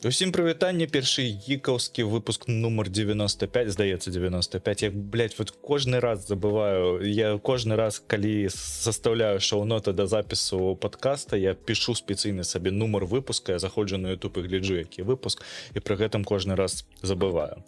Усім прывітанне, першы гікаўскі выпуск нумар 95, здаецца 95. Я, блядь, вот кожны раз забываю, я кожны раз, калі составляю шоу-ноты да запісу подкаста, я пишу спецыйны сабе нумар выпуска, я заходжу на YouTube і гляджу, які выпуск, і пры гэтым кожны раз забываю.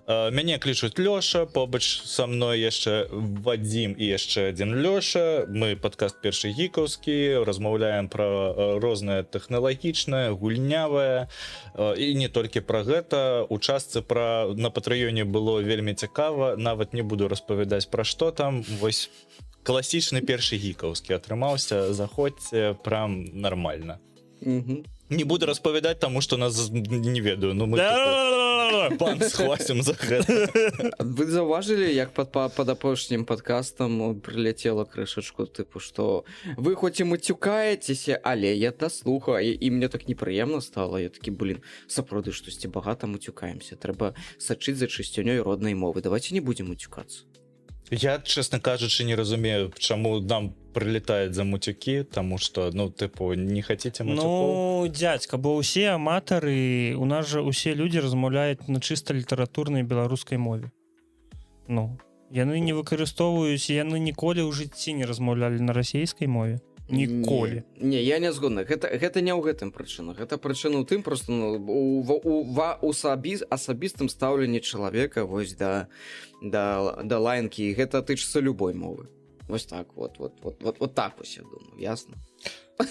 Мяне клічуць Лёша, побач са мной яшчэ Вадзім і яшчэ адзін Лёша. Мы падкаст першы гікаўскі, размаўляем пра рознае тэхналагічнае, гульнявае, і не толькі пра гэта. У частцы на Патрыёне было вельмі цікава, нават не буду распавядаць пра што там. Вось класічны першы гікаўскі атрымаўся, заходзьце, прям нармальна. Не буду распавядаць, таму што нас не ведаю, ну мы пан схвасім за гэта. Вы заўважылі, як пад апошнім падкастам прыляцела крышачку, тыпу, што вы хоць і мацюкаецеся, але я даслухаю, і мне так непрыемна стала. Я такі, сапраўды, штосьці багата мацюкаемся. Трэба сачыць за чысцінёй роднай мовы. Давайте не будзем мацюкацца. Я, честно кажучи, не разумею, чему нам прилетает за мутюки, тому что, ну, типу, не хотите мутюков? Ну, дядька, бо усе аматары, у нас же усе люди размаўляюць на чыста літаратурнай беларускай мове. Ну, яны не выкарыстоўваюць, яны ніколі ў жыцці не размаўлялі на расійскай мове. Ніколі. Не, я не згодна. Гэта не ў гэтым прычына. Гэта прычына ў тым, проста у асабістым стаўленні чалавека вось да лайнкі. Гэта тычыцца любой мовы. Вось так, вот так вось, я думаю, ясна?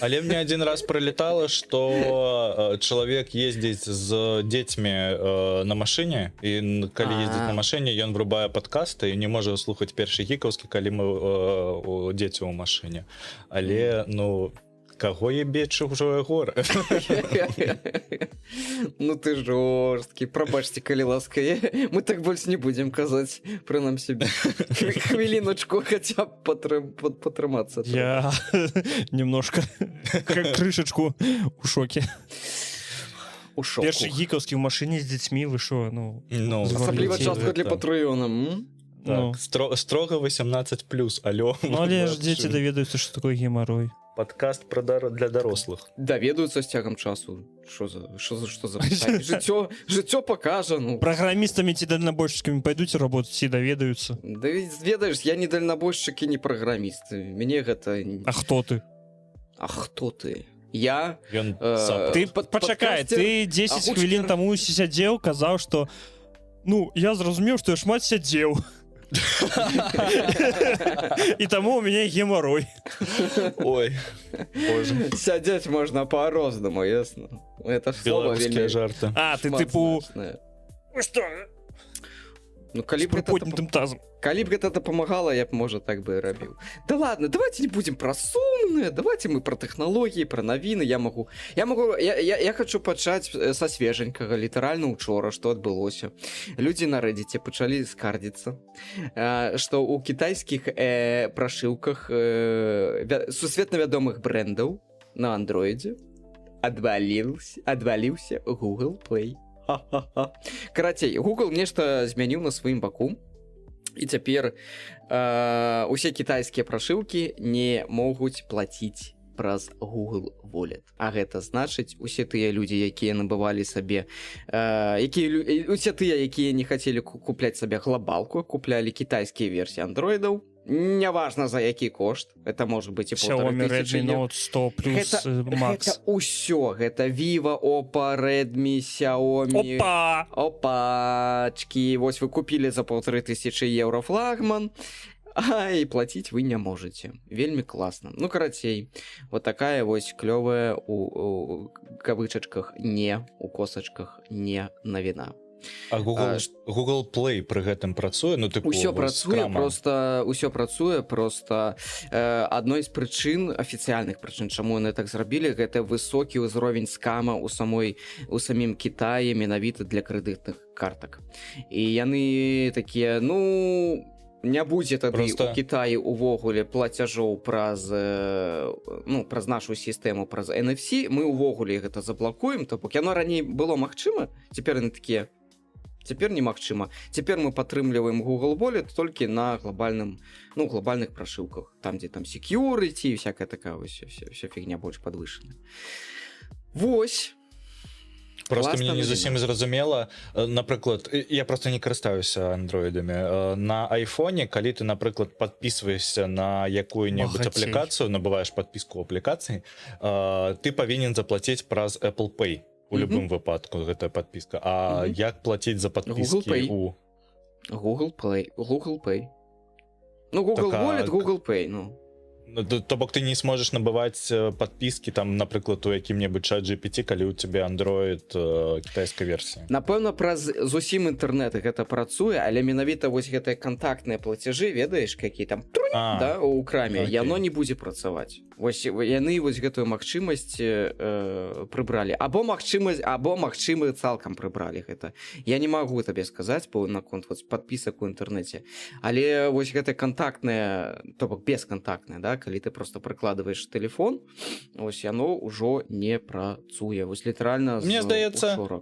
Але мне один раз пролетало, что человек ездит с детьми на машине, и коли ездит на машине, он врубае подкасты и не может слухать першы гікаўскі, калі мы дети у машине. Але, ну, кого ебе чужое горе? Ну ты жорсткі, прабачце, калі ласка, мы так больш не будем казаць, прынамсі хвіліночку хаця б патрымацца. Я немножко крышачку у шоке. У шоку. Першы гікаўскі ў машыне з дзецьмі, вы шо, ну... Асабліва частка для Патрыёна. Так, строго 18+, алё. Ну, але ж дзеці даведаюцца, што такое гемарой. Подкаст для дарослых. Даведаюцца з цягам часу. Што за пытанне? Жыццё пакажа, ну. Праграмістамі ці дальнабойшчыкамі пайдуць работаць і даведаюцца. Да ведаеш, я не дальнабойшчык і не праграміст. Мяне гэта... А хто ты? А хто ты? Я... Ты пачакай, ты 10 хвілін таму сядзеў, казаў, што... Ну, я зразумеў, што я шмат сядзеў. І таму у мяне гемарой. Ой, боже. Сядзець можна па-рознаму, ясна. Это ж слова вельмі... жарты. А, ты тыпу... Што? Ну, калі б гэта дапамагала, я б, можа, так бы і рабіў. Да ладно, давайте не будем пра сумныя, давайте мы пра тэхналогіі, пра навіны. Я хочу пачаць са свеженькага, літаральна учора, што адбылося. Людзі на Reddit пачалі скардзіцца, што ў кітайскіх прашыўках сусветна вядомых брэндаў на андроідзе адваліўся Google Play. Карацей, Google нешта змяніў на сваім баку, і цяпер усе кітайскія прашыўкі не могуць плаціць праз Google Wallet. А гэта значыць, усе тыя людзі, якія набывалі сабе, усе тыя, якія не хацелі купляць сабе глобалку, куплялі кітайскія версіі андроідаў, неважна за які кошт, это может быть і Xiaomi Redmi Note 100 плюс Max. Гэта ўсё, гэта Vivo, Oppo, Redmi, Xiaomi. Опачки, вось вы купілі за 1500 евро флагман, а і плаціць вы не можете. Вельмі класна. Ну, карацей, вот такая вось клёвая у кавычачках не, у косачках не навіна. А Google Play пры гэтым працуе? Ну, тыпу, усё працуе, просто адной з прычын, афіцыяльных прычын, чаму яны так зрабілі, гэта высокі ўзровень скама у самім Кітаі менавіта для крэдытных картак. І яны такія, ну... Не будзе тады у Кітаі увогуле плацяжоў праз нашу сістэму, праз NFC, мы увогуле гэта заблакуем, то бок яно раней было магчыма, цяпер яны такія, цяпер немагчыма. Цяпер мы падтрымліваем Google Wallet толькі на глобальных прашыўках, там, дзе там security, всякая такая вся фігня больш падвышана. Вось. Просто Класна мне не навіна. зусім зразумела, напрыклад, я просто не карыстаюся андроідамі. На айфоне, калі ты, напрыклад, подписываешься на якую-небудзь Багацей. аплікацыю, набываешь подписку аплікацыі, ты павінен заплаціць праз Apple Pay у любым выпадку гэтая подпіска. А Мгм. як плаціць за Google подпіски Pay. у Google Pay. Ну, Google Так, а Wallet, Google Pay, ну. То бок ты не сможешь набываць подписки там, напрыклад, у якім-небудзь чат GPT, калі у тебе Android кітайскай версіі. Напэўна, праз зусім інтэрнэт гэта працуе, але менавіта вось гэтыя кантактныя плацяжы, ведаеш, які там да, у краме, окей. яно не будзе працаваць. Вось яны вось гэтую магчымасць прыбралі. Або магчыма цалкам прыбралі гэта. Я не магу табе сказаць наконт падпісак у інтэрнэце. Але вось гэта кантактнае, то бок бескантактнае, да, калі ты просто прыкладываеш тэлефон, ось яно ўжо не працуе. Вось літаральна Мне здаецца, учора.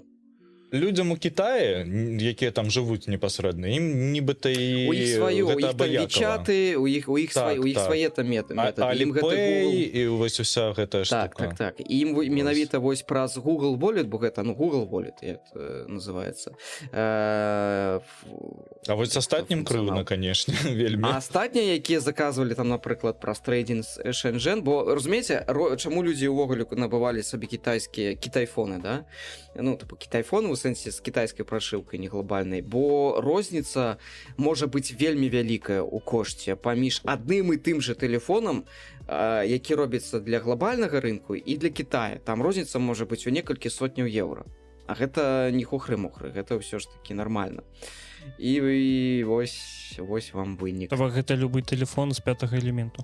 Людям у Китаі, якія там жывуць непасрэдна, ім нібыта і У іх сваё, у гэта іх там абыякава. вічаты, у іх свае там метады. Alipay і вось уся гэтая штука. Так. І ім менавіта вось праз Google Wallet, бо гэта, ну, Google Wallet, як называецца. А вось астатнім крыўна, канешне, вельмі. А астатнія, якія заказвалі там, напрыклад, праз трейдинг Shenzhen, бо, разумееце, чаму людзі ўвогуле набывалі сабе кітайскія кітайфоны, да? Ну, типу, кітайфоны у сэнсе з кітайскай прашыўкай, не глобальнай, бо розніца можа быць вельмі вялікая ў кошце паміж адным і тым же тэлефонам, які робіцца для глобальнага рынку і для Китая. Там розніца можа быць у некалькі сотняў еўра. А гэта не хухры-мухры, гэта ўсё ж таки нормально. І вось вам вынік. Гэта любы тэлефон з 5-го элементу.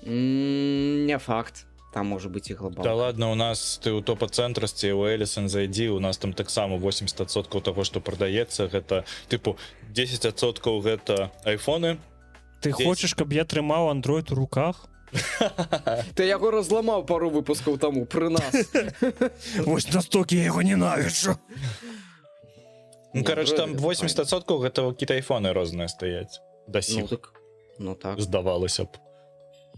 Не факт. Там можа быць і глобал. Да ладно, у нас ты ў топа-цэнтрасці у Элісон зайдзі, у нас там таксама 80% таго, што прадаецца, гэта тыпу 10% гэта айфоны. Ты хочаш, каб я трымаў Android у руках? Ты яго разламаў пару выпускаў таму пры нас. Вось настолькі я яго ненавіджу. Ну, карач, там 80% гэта кітайфоны розныя стаяць. Да сіх, Ну так. здавалася б.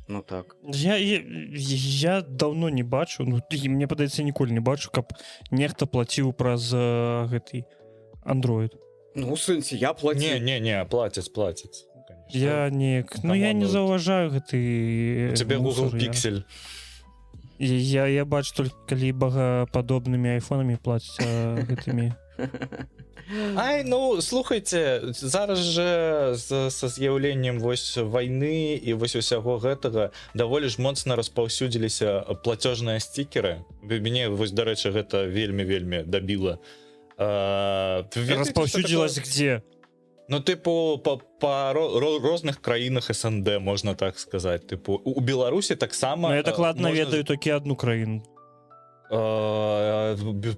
Ну так. Я давно не бачу, ну, мне падаецца, ніколі не бачу, каб нехта плаціў праз гэты Android. Ну, у сэнсе, я плаціў. Не, плацяць. Я неяк... Ну, я не заўважаю гэты... У тебе Google Pixel. Я бачу толькі, калі багападобнымі айфонамі плацяць гэтымі... Ай, ну, слухайте, зараз же са з'яўленнем вось вайны і вось усяго гэтага даволі ж моцна распаўсюдзіліся плацёжныя стикеры. Мяне, вось, дарэчы, гэта вельмі дабіла. Распаўсюдзілась где? Ну, тыпу, па розных краінах СНД, можна так сказаць. Тыпу, у Беларусі таксама... Ну, я так ладно ведаю толькі одну краіну.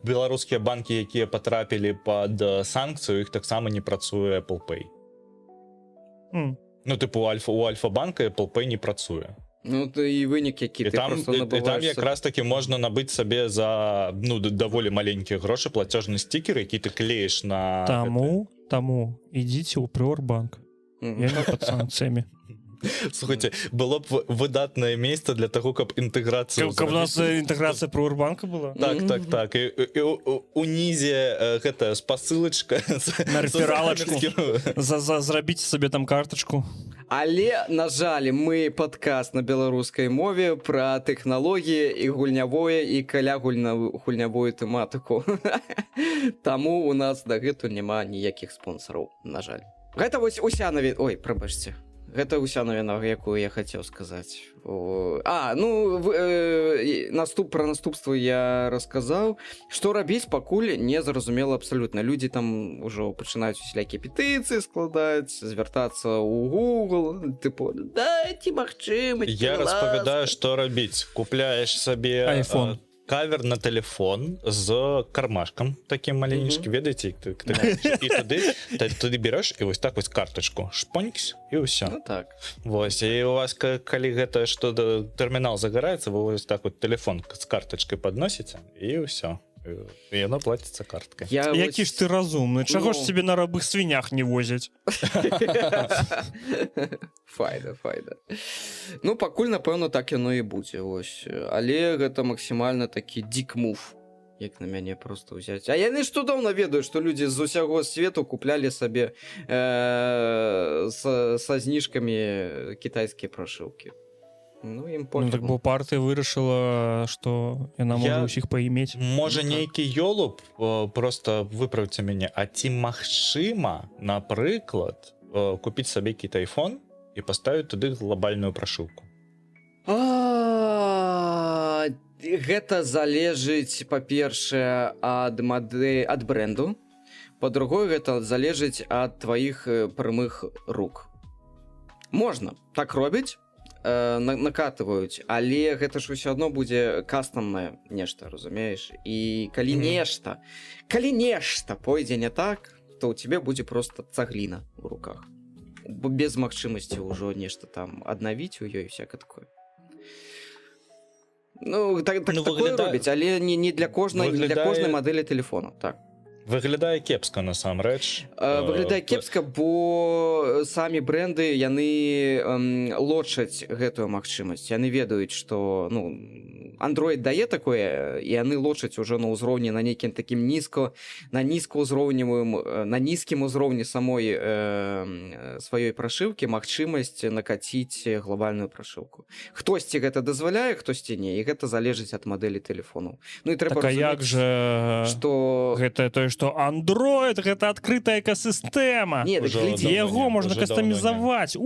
Беларускія банкі, якія патрапілі пад санкцыю, іх таксама не працуе Apple Pay. Ну, тыпу, у Альфа-банка Apple Pay не працуе. Ну, то і вынік, які ты просто набываешь. І там якраз таки можна набыць сабе за, ну, даволі маленькія грошы плацёжны стикер, які ты клеіш на... Таму ідзіце ў Прыорбанк. Я не пад санкцыямі. Слухайте, было б выдатнае месца для таго, каб інтэграцыю... Каб у нас інтэграцыя Прыорбанка была? Так. І унізе гэтая спасылачка... На рэфералачку. Зрабіце сабе там картачку. Але, на жаль, мы падкаст на беларускай мове пра тэхналогіі і гульнявое і каля гульнявую тэматыку. Таму у нас дагэтуль няма ніякіх спонсараў, на жаль. Гэта вось уся навіна... Ой, прабачце. Гэта ўся навіна, якую я хацеў сказаць. Пра наступства я расказаў. Што рабіць, пакуль не зразумела абсалютна. Людзі там ужо пачынаюць усялякія петыцыі складаць, звяртацца ў Google, тыпу, дайце магчымасць. Я распавядаю, што рабіць. Купляеш сабе... iPhone. Кавер на телефон з кармашкам таким маленечким, ведаеце, і туди береш і ось так ось карточку шпонькс і ўсё. Ну так. Вось, і у вас, калі гэта што тэрмінал загараецца, вы ось так вот телефон з карточкай падносіце і ўсё. І яно плаціцца карткай. Які ж ты разумны, чаго ж тебе на рабых свінях не возяць? Файда. Ну, пакуль, напэўна, так яно і будзе, вось. Але гэта максімальна такі дик мув. як на мяне просто ўзяць. А яны ж цудоўна ведаюць, што людзі з усяго свету куплялі сабе са зніжкамі кітайскія прашыўкі. Ну, ім Ну, так бо партыя вырашыла, што яна можа ўсіх паімець. Можа, Ну, так. нейкі ёлуб, просто выправце мяне, а ці магчыма, напрыклад, купіць сабе кітайфон і паставіць туды глобальную прашыўку? Гэта залежыць, па-першае, ад бренду. Па-другое, гэта залежыць ад тваіх прамых рук. Можна, так робіць, накатываюць, але гэта ж усё адно будзе кастамнае нешта, разумееш? І калі нешта пойдзе не так, то ў цябе будзе просто цагліна ў руках. Без магчымасці ўжо нешта там аднавіць у ёй, всяка такое. Ну, такое робіць, але не для кожнай мадэлі тэлефону, так. Выглядае кепска, насамрэч. Выглядае кепска, бо самі бренды, яны лочаць гэтую магчымасць. Яны ведаюць, што Android дае такое, і яны лочаць ужо на ўзроўні на нейкім такім на нізкім узроўні самой сваёй прашыўкі магчымасць накаціць глобальную прашыўку. Хтосьці гэта дазваляе, хтосьці не, і гэта залежыць ад мадэлі тэлефону. Ну і трэба разумець, як жа што гэта тое, што Android гэта адкрытая экасістэма. Не, так глядзі, яго можна кастамізаваць.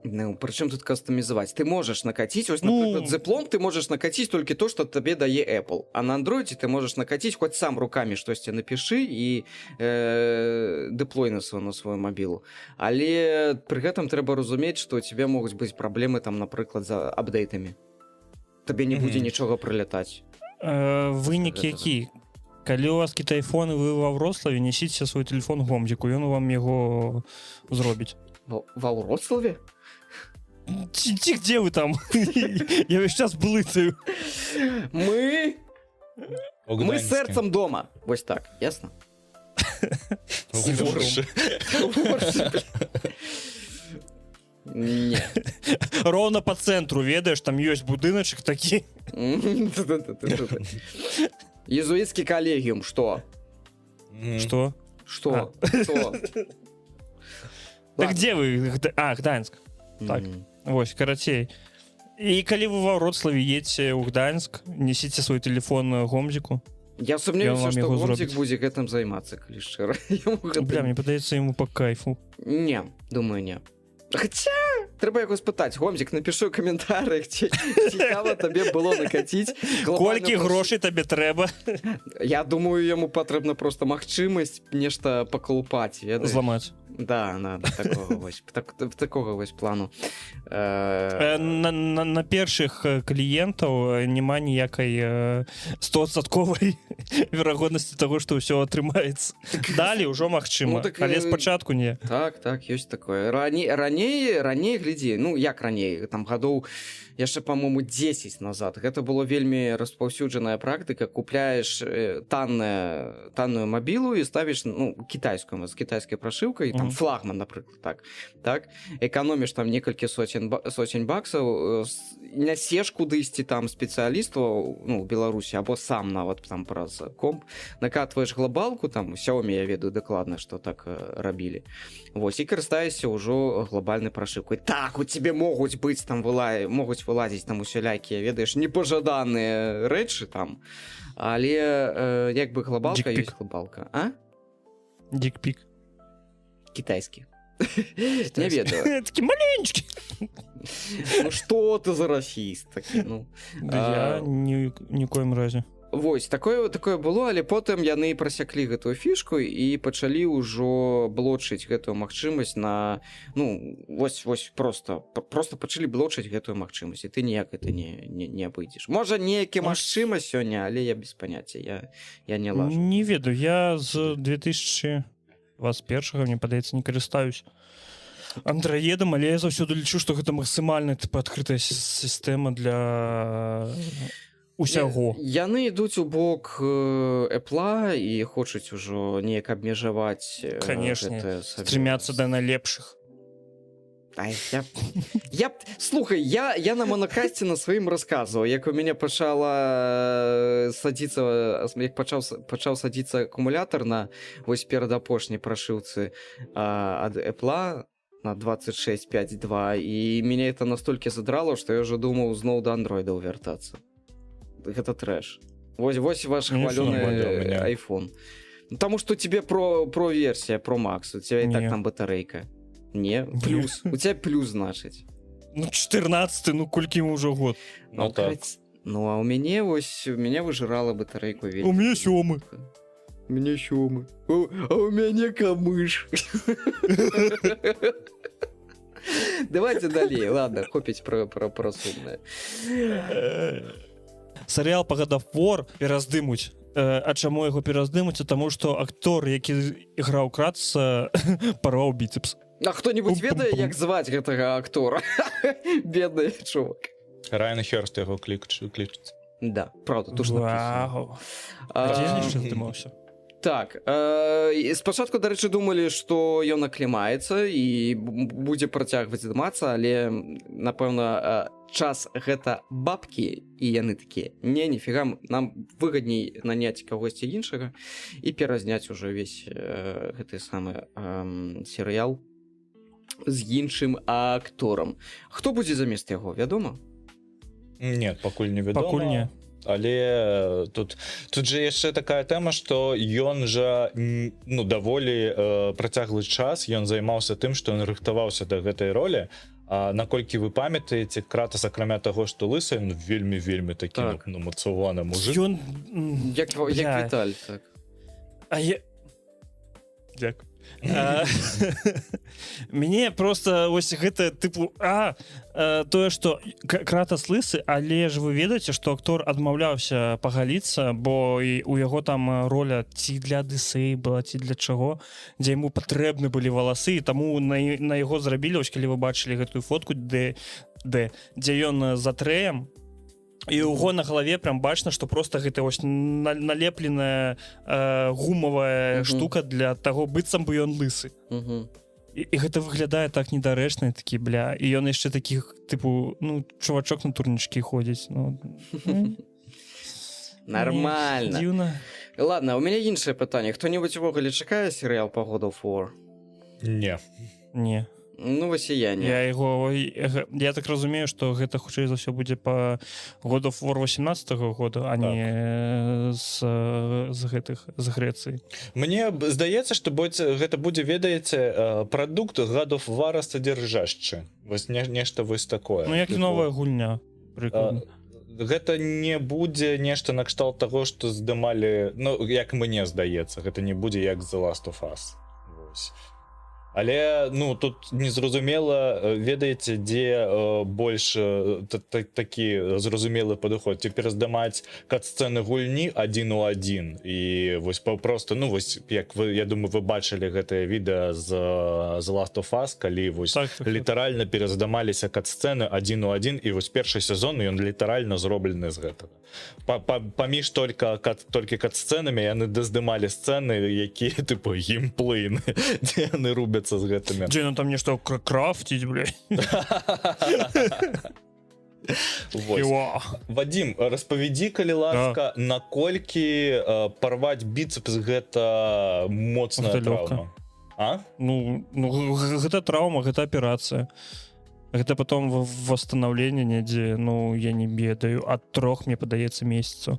Ну, прычым тут кастамізаваць? Ты можаш накаціць, ось, напрыклад, Zeplom ты можаш накаціць толькі то, што табе дае Apple. А на Android ты можаш накаціць хоць сам рукамі штосьці напішы і дэплой на свою мабілу. Але пры гэтым трэба разумець, што у цябе могуць быць праблемы там, напрыклад, за апдэйтамі. Табе не будзе нічога прылятаць. Вынік які? Калі у вас кітайфон і вы ва Вроцлаве, несіце свой тэлефон Гомзіку, ён вам яго зробіць. Ва Вроцлаве? Ці где вы там? Я весь час блытаю. Мы сэрцам дома. Вось так, ясна? Не. Роўна по цэнтру, ведаеш, там ёсць будыначак такі. Езуіцкі калегіум, што? Што? Што? Так где вы? А, Гданьск. Так, вось, карацей. І калі вы ва Вроцлаве едзеце ў Гданьск, несіце свой тэлефон Гомзіку. Я сумняваюся, што Гомзік будзе гэтым займацца, калі шчыра. Бля, мне падаецца яму па кайфу. Не, думаю, не. Хаця, трэба яго спытаць. Гомзік, напішу ў каментарыях, ці цікава табе было накаціць. Колькі грошай табе трэба? Я думаю, яму патрэбна проста магчымасць нешта пакалупаць. Зламаць. Да, такога вось плану. На першых кліентаў няма ніякай 100% верагоднасці таго, што ўсё атрымаецца. Далі ўжо магчыма, але спачатку не. Так, ёсць такое. Раней, глядзі, ну як раней, там гадоў яшчэ, па-моему, 10 назад. Гэта было вельмі распаўсюджаная практыка. Купляеш танную мабілу і ставіш кітайскую, з кітайскай прашыўкай, там флагман, напрыклад, так. Эканоміш там некалькі сотень баксаў, нясеш кудысьці там спецыялістаў, у Беларусі, або сам нават там праз комп, накатваеш глобалку, там Xiaomi, я ведаю дакладна, што так рабілі. Вось, і карыстаешся ўжо глобальнай прашыўкай. Так, у цябе могуць вылазіць там усялякія, ведаеш, непажаданыя рэчы там, але як бы глобалка ёсць глобалка. А? Дикпик. Кітайскі. Не ведаю. Такі маленечкі. Ну што ты за расіст такі? Я ні ў коім разе. Вось, такое было, але потым яны прасяклі гэтую фішку і пачалі ўжо блочыць гэтую магчымасць на... вось просто пачалі блочыць гэтую магчымасць, і ты ніяк гэта не абыдзеш. Можа, нейкі магчымасць сёння, але я без паняцця, я не лажу. Не ведаю, я з 2021, мне падаецца, не карыстаюсь андраедам, але я заўсёды лічу, што гэта максімальная адкрытая сістэма для... усяго. Яны ідуць у бок Apple і хочуць ужо неяк абмежаваць. Канешне, стрымяцца да найлепшых. Ай, слухай, я на монокасці на сваім расказваў, як у мяне пачаў садзіцца акумулятор на вось перадапошняй прашыўцы ад Apple на 26.5.2, і мяне это настолькі задрало, што я ўжо думаў зноў да андроідаў вяртацца. Гэта трэш. Вось ваш хвалёны iPhone. Таму што тебе про версія, про Max, у тебя і так там батарэйка. Не, плюс. У тебя плюс, значыць. Ну, 14, ну, колькі ему ўжо год. Ну, так. Ну, а у мяне выжырала батарэйку вельмі. У мяне 7. У мяне 7. А у мяне камыш. Давайте далей. Ладно, хопіць про сумнае. Серыял по God of War пераздымуць. А чаму яго пераздымуць? Таму што актор, які іграў Кратаса, парваў біцепс. А хто-нибудь ведае, як зваць гэтага актора? Бедны чувак. Райан Хёрст яго клічыць. Да, правда, тут ж написано. Вау. А дзе ён яшчэ здымаўся? Так, спачатку, дарэчы, думалі, што ён аклімаецца і будзе працягваць здымацца, але, напэўна, час гэта бабкі, і яны такія, ніфіга, нам выгадней наняць кагосьці іншага і перазняць ужо увесь гэты самы серыял з іншым акторам. Хто будзе замест яго, вядома? Нет, пакуль не вядома. Пакуль не. Але тут же яшчэ такая тэма, што ён жа даволі працяглы час ён займаўся тым, што ён рыхтаваўся да гэтай ролі. А наколькі вы памятаеце, Кратас, акрамя таго, што лысы, ён вельмі такі мацаваны мужик. Ён... Як Віталь, так. А я... Дзякуй. Мяне просто ось гэта тыпу тое, што Кратас лысы, але ж вы ведаеце, што актор адмаўляўся пагаліцца, бо і у яго там роля ці для Адысеі была, ці для чаго, дзе яму патрэбны былі валасы, і таму на яго зрабілі, ось калі вы бачылі гэтую фотку, дзе ён за трэем, і ў яго на галаве прям бачна, што просто гэта ось налепленая гумавая штука для таго, быццам бы ён лысы. І гэта выглядае так недарэчна, такі, бля, і ён яшчэ такіх, тыпу, чувачок на турнічкі ходзіць. Нормально. Дзіўна. Ладно, у мяне іншае пытанне. Хто-нибудь увогуле чакае серыял по God of War? Не. Ну, вось і я не. Я так разумею, што гэта хутчэй за ўсё будзе па God of War 18-го года, а не з Грэцыі. Мне здаецца, што гэта будзе, ведаеце, прадукт God of War садзяржашчы. Вось нешта вось такое. Ну, як і новая гульня, прыкладна. Гэта не будзе нешта накшталт таго, што здымалі, як мне здаецца, гэта не будзе як The Last of Us. Вось. Але тут незразумела, ведаеце, дзе больш такі зразумелы падыход, ці пераздымаць кат-сцэны гульні 1 у 1, і вось папросту, вось як вы, я думаю, вы бачылі гэтае відэа з The Last of Us, калі вось літаральна пераздымаліся кат-сцэны 1 у 1, і вось першы сезон ён літаральна зроблены з гэтага. Паміж толькі кат-сцэнамі яны даздымалі сцэны, якія тыпу геймплейны, дзе яны рубяць з гэтымі. Дзе ён там нешта крафціць, блядь. Вадим, распавядзі, калі ласка, наколькі парваць біцэпс гэта моцная траўма? Ну, гэта траўма, гэта аперацыя. Гэта потом восстановление недзе, я не ведаю, ад 3, мне падаецца, месяцаў.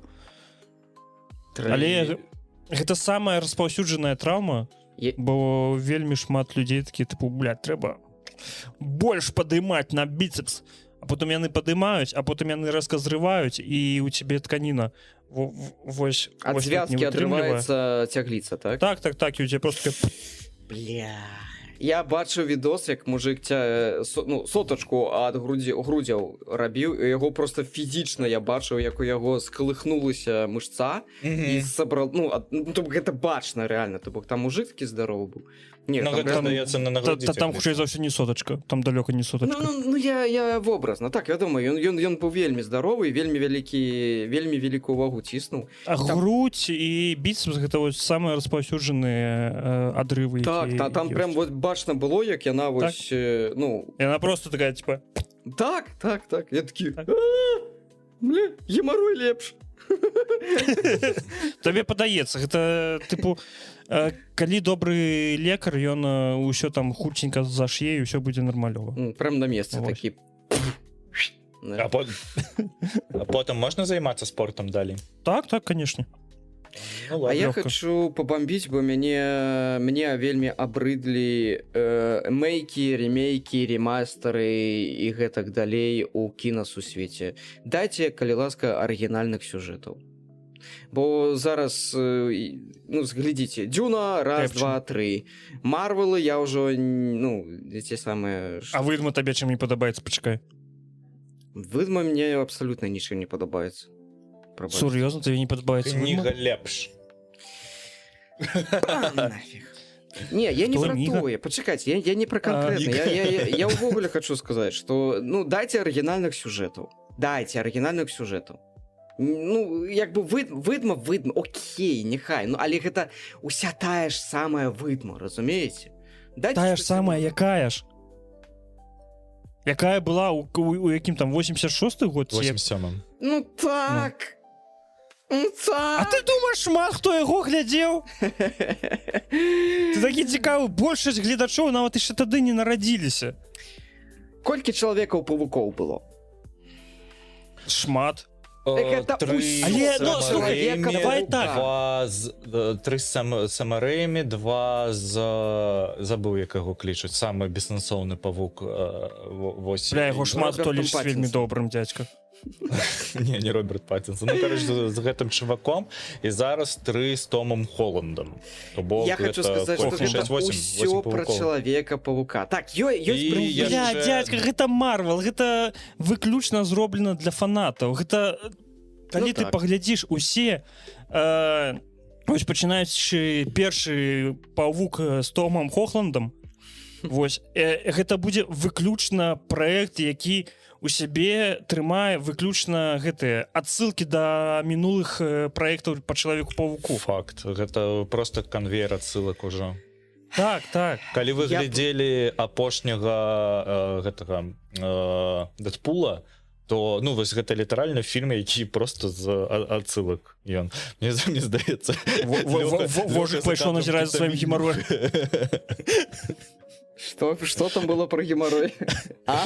Але гэта самая распаўсюджаная траўма, бо вельмі шмат людзей такі, тыпу, блядь, трэба больш падымаць на біцепс, а потым яны падымаюць, а потым яны рэзка зрываюць, і у цябе тканіна вось ад звязкі адрываецца цягліца, так? Так, і у цябе просто бля. Я бачыў відос, як мужик сотачку ад грудзяў рабіў, і яго просто фізічна я бачыў, як у яго скалыхнулася мышца, і сабрал, гэта бачна реально, то бок там мужик такі здаровы быў. Там хутчэй за ўсё не сотачка, там далёка не сотачка. Я вобразна, так, вядома, ён быў вельмі здаровы, вельмі вялікую вагу ціснуў. А грудь і біцепс гэта вось самыя распаўсюджаныя адрывы. Так, там прям бачна было як яна вось ну И она просто такая, типа, так я такі Так. бля, гемарой лепш. табе падаецца, гэта, тыпу, калі добры лекар, ён ўсё там хутченька заш'е, і ўсё будзе нармалёва. Прям на месцы Вось. такі. А потым можна займацца спортом далей? Так, конечно. Ну, А я лёгка. хочу пабамбіць, бо мне вельмі абрыдлі мейкі, ремейкі, ремастары і гэтак далей у кінасусвеце. Дайце, калі ласка, арыгінальных сюжэтаў. Бо зараз ну зглядзіце, Дзюна, раз, Рэпчын. два, тры. Марвелы я ўжо ну те самыя А выдма табе чым не падабаецца, пачакай. выдма мне абсалютна нічым не падабаецца. Прабачце. Сур'ёзна, табе не падабаецца Кніга выдма? лепш. А, нафиг. Не, я не Что, про Мига? тое. Почекайте, я не про конкретно. Я увогуле хочу сказать, что ну дайте оригинальных сюжетов. Дайте оригинальных сюжетов. Ну, як бы выдма, окей, нехай. Ну, але гэта уся тая ж самая выдма, разумееце? Дайте Тая ж щось самая, інше. якая ж? Якая была у якім там 86-й год? ці як? 87-м. Ну так. Ну А так. ты думаешь, шмат хто яго глядзеў? Ты такі цікавы, большасць гледачоў нават яшчэ тады не нарадзіліся. Колькі чалавекаў-павукоў было? Шмат. Это Тры усё Але, ну, Сэма слухай, Рэймі, давай так. Два тры Сэма Рэймі, два забыў, як яго клічуць, самы бессэнсоўны павук. Вось. Бля, яго шмат хто Робертом лічыць вельмі Паттінсом. добрым, дзядзька. Не Роберт Паттінсон. Ну, кароче, з гэтым чуваком. І зараз тры з Томом Холландом. Я хочу сказать, что это усё про Человека-паука. Так, ёсць І прыгожа. Бля, Яшчэ- дзядзька, гэта Марвел, гэта выключна зроблена для фанатаў. Гэта калі Ну ты так. паглядзіш усе вось пачынаючы першы павук з Томом Холландом, вось гэта будзе выключна праект, які у сябе трымае выключна гэтыя адсылкі да мінулых праектаў па Чалавеку-павуку. Факт. Гэта просто канвейер адсылак ужо. Так. Калі вы Я- глядзелі апошняга гэтага Дэдпула, то ну вось гэта літаральна фільм, які просто з адсылак ён. Мне здаецца, Вожык пайшоў назіраць за сваім гемарроем. Что там было про геморрой? А?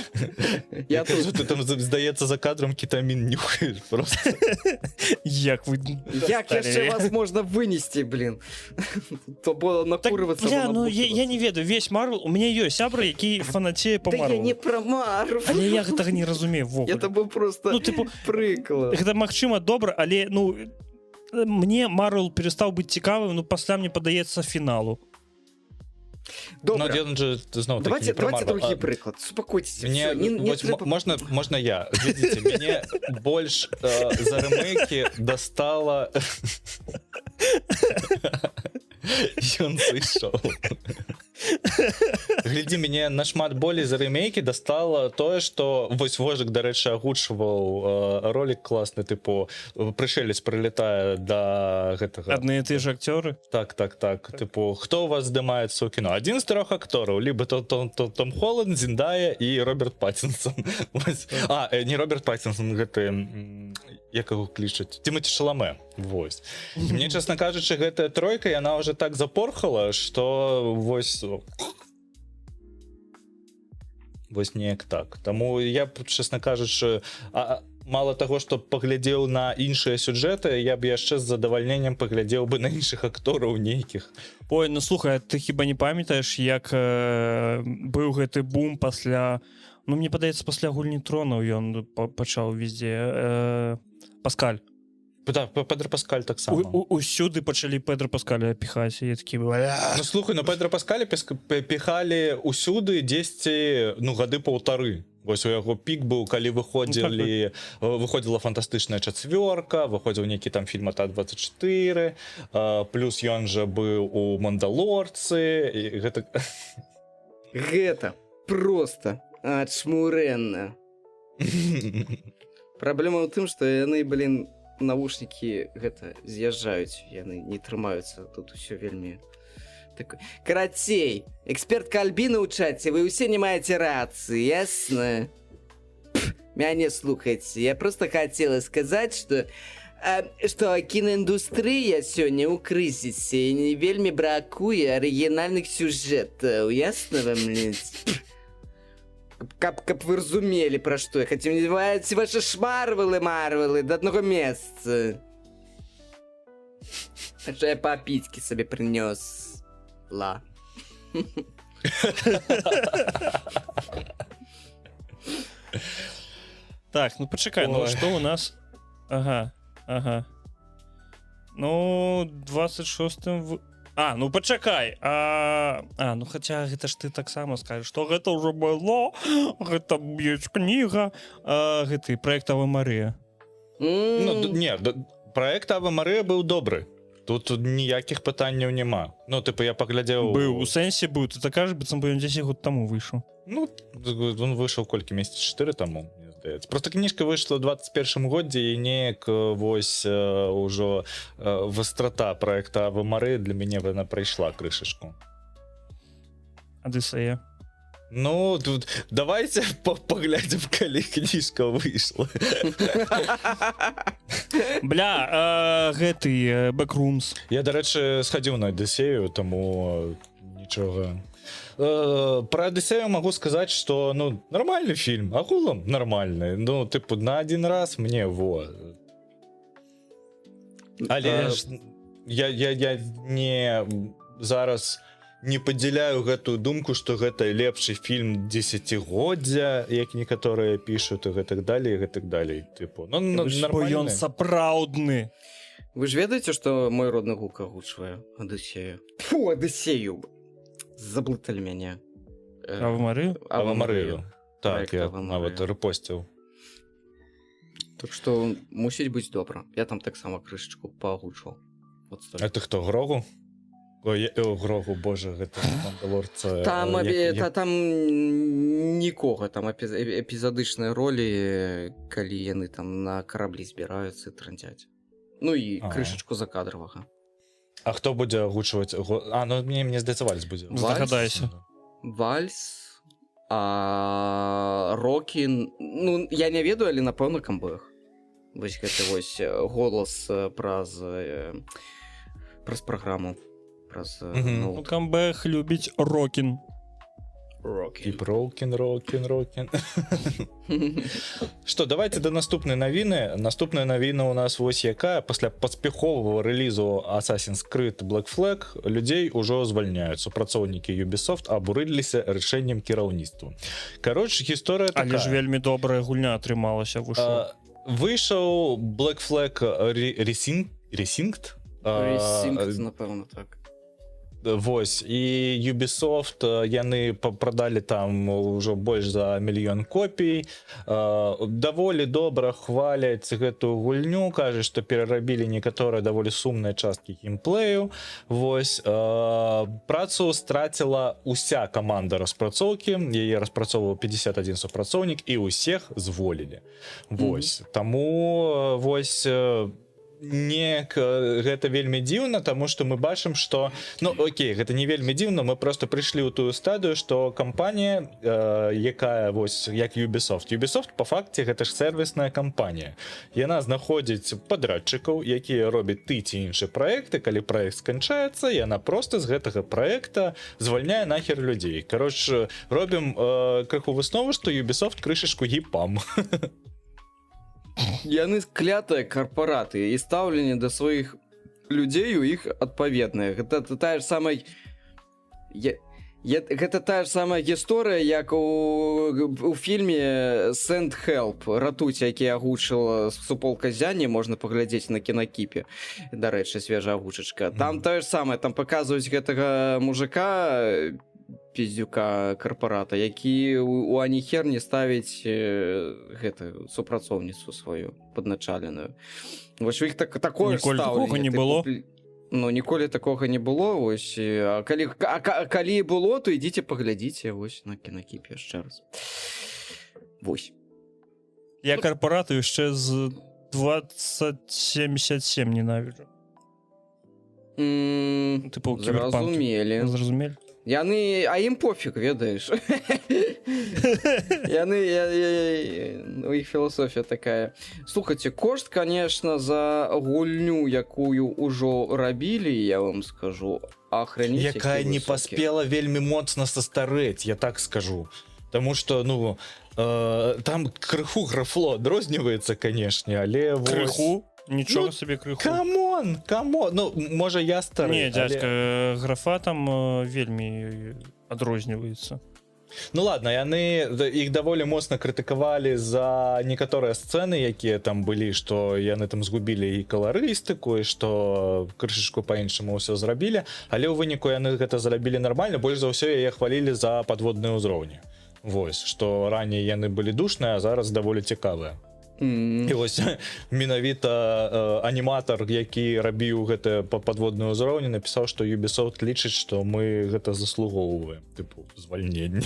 Я тут. ты там здаецца за кадром кетамін нюхаеш просто. Як вы Як яшчэ вас можна вынести, блин? То было Так, накурываться. бля, ну я не ведаю, весь Марвел, у мяне ёсць сябра, які фанацее па Да я не Марвелу. про Марвел. Але я гэтага не разумею ввогуле. Это был просто Ну, типу, прыклад. гэта магчыма добра, але ну мне Марвел перастаў быць цікавым, ну пасля мне падаецца фіналу. Ну, Добра. ён же зноў Давайте другий прыклад. Успокойтесь. Мне Не вось трэба- можна я. Глядзіце, мяне больш за рэмейкі дастала ён сышоў. Глядзі, мяне нашмат болей за рэмейкі дастала тое, што вось Вожык, дарэчы, агучваў ролик класны, тыпу прышэлец прылетае да гэтага. Адны і тыя ж акцёры. Так. Тыпу, хто у вас здымаецца ў кіно? Адзін з 3 актораў, либо Том Холланд, Зіндая і Роберт Паттінсон. Не Роберт Паттінсон, гэты як яго клічуць? Тимоті Шаламе. Вось. Мне, чесно кажучы, гэтая тройка, яна уже так запорхала, што вось неяк так. Таму я б, чесно кажучы, мало таго, што паглядзеў на іншыя сюжэты, я б яшчэ з задавальненнем паглядзеў бы на іншых актораў нейкіх. Ой, ну слухай, ты хіба не памятаеш, як быў гэты бум пасля, ну мне падаецца, пасля гульні тронаў ён пачаў везде Паскаль. Педро Паскаль таксама. Усюды пачалі Педро Паскаля піхаць, і такі Ну слухай, ну Педро Паскаля піхалі усюды 10 гады паўтары. Вось у яго пік быў, калі выходзіла фантастычная чацвёрка, выходзіў нейкі там фільм АТ-24, плюс ён жа быў у Мандалорцы, Гэта просто ачмурэнна. Праблема ў тым, што яны, блин, навушнікі гэта з'язджаюць, яны не трымаюцца, тут усё вельмі такое. Карацей, экспертка Альбина ў чаце, вы ўсе не маеце рацыі, ясна? Мяне слухайце, я просто хотела сказать, что кінаіндустрыя сёння ў крызісе і не вельмі бракуе арыгінальных сюжэтаў, ясна вам? Каб вы разумелі, пра што я хацеў, не давайце ваши марвелы да аднаго месца. А што я папіцкі сабе прынёс. Так, ну пачакай, ну Ой. што у нас? Ага. Ну, 26-м... ну пачакай. Ну хаця гэта ж ты таксама скажаш, што гэта ўжо было, гэта ёсць кніга, гэты праект Ава Марыя. Праект Ава Марыя быў добры. Тут ніякіх пытанняў няма. Ну, типу, я паглядзеў... Быў, у сэнсе быў, ты так кажаш, быццам бы ён 10 год таму выйшаў. Ну, он выйшаў колькі, месяц 4 таму, мне здаецца. Просто кніжка выйшла ў 21 годзе, і неяк вось ўжо вастрата праекта Ава Марыя для мяне яна прайшла крышачку. Адысея. Ну, тут давайте поглядим, калі кніжка выйшла. Бля, гэты Backrooms. Я, дарэчы, схадзіў на Адысею, таму нічога. Про Адысею могу сказать, что, ну, нормальный фильм, агулам нормальный. Ну, типу, на один раз мне Але я не зараз не падзяляю гэтую думку, что гэта лепшы фільм дзесяцігоддзя, як некаторыя пишут и гэтак далей. Типу, ну, нормальный. Ён сапраўдны. Вы ж ведаеце, што мой родны гук агучвае Адысею? Фу, Адысею! Заблыталі мяне. Ава Марыю? Ава Марыю. Так, Проект я Ава нават Марыя. рэпосціў. Так што мусіць быць добра. Я там таксама крышачку паагучваў. А ты хто, Грогу? Ой, Грогу, боже, гэта мандалорца. Там нікога, там эпізадычныя ролі, калі яны там на караблі збіраюцца і трандзяць. Ну і крышачку закадравага. А хто будзе агучваць? Ну мне здаецца, Вальс будзе. Здагадайся. Вальс, Рокін, ну я не ведаю, але напэўна камбэх. Вось гэта вось голас праз праграму. Ну, камбэх любіць Рокін. Keep rockin'. Что, давайте до наступнай навіны. Наступная навіна у нас вось якая. Пасля паспяховага рэлізу Assassin's Creed Black Flag людзей ужо звальняюць. Супрацоўнікі Ubisoft абурыліся рашэннем кіраўніцтва. Кароче, гісторыя такая. Але ж вельмі добрая гульня атрымалася. Выйшаў Black Flag Resynct, напэўна, так. Вось, і Ubisoft яны прадалі там ўжо больш за 1 мільён копій. Даволі добра хваляць гэтую гульню, кажуць, што перарабілі некаторыя даволі сумныя часткі геймплею. Вось, працу страціла уся каманда распрацоўкі, яе распрацоўваў 51 супрацоўнік і ўсіх зволілі. Вось, таму вось гэта вельмі дзіўна, таму што мы бачым, што окей, гэта не вельмі дзіўна, мы просто прыйшлі ў тую стадыю, што кампанія, якая вось як Ubisoft по факце гэта ж сервісная кампанія, яна знаходзіць падрадчыкаў, якія робяць ты ці іншыя праекты. Калі праект сканчаецца, яна просто з гэтага праекта звальняе нахер людзей. Кароче, робім крыху выснову, што Ubisoft крышачку гіпам. Яны клятыя карпараты, і стаўленне да сваіх людзей у іх адпаведнае. Гэта тая ж самая гісторыя, як у фільме Send Help, ратуць, які агучыў Супол Казяні, можна паглядзець на кінакіпе. Дарэчы, свежая агучачка. Там тое ж самае, там паказваюць гэтага мужика, пиздюка карпарата, які у аніхер не ставіць гэта супрацоўніцу сваю падначаленую. Вось у іх такое ніколі такога не было. Ну, ніколі такога не было. Вось, калі было, то ідзіце паглядзіце вось на кінакіпе яшчэ раз. Вось. Я карпарату яшчэ з 2077 ненавіджу. Типу кіберпанки. Зразумелі. Зразумелі? Яны, а ім пофіг, ведаеш. У іх філасофія такая. Слухайце, кошт, конечно, за гульню, якую ўжо рабілі, я вам скажу, охренеть. Якая не паспела вельмі моцна састарэць, я так скажу. Таму што, ну, там крыху графло адрозніваецца, канешне, але... Крыху? Нічого Ну, собі крыху. Камон! Ну, можа, я стары. Не, дядька, графа там вельмі адрозніваецца. Ну ладно, яны іх даволі моцна крытыкавалі за некаторыя сцэны, якія там былі, што яны там згубілі і каларыстыку, і што крышачку па-іншаму ўсё зрабілі, але ў выніку яны гэта зрабілі нармальна, больш за ўсё яе хвалілі за падводныя ўзроўні. Вось, што раней яны былі душныя, а зараз даволі цікавыя. І вось менавіта аніматар, які рабіў гэта па падводную ўзроўні, напісаў, што Ubisoft лічыць, што мы гэта заслугоўваем, тыпу звальнення.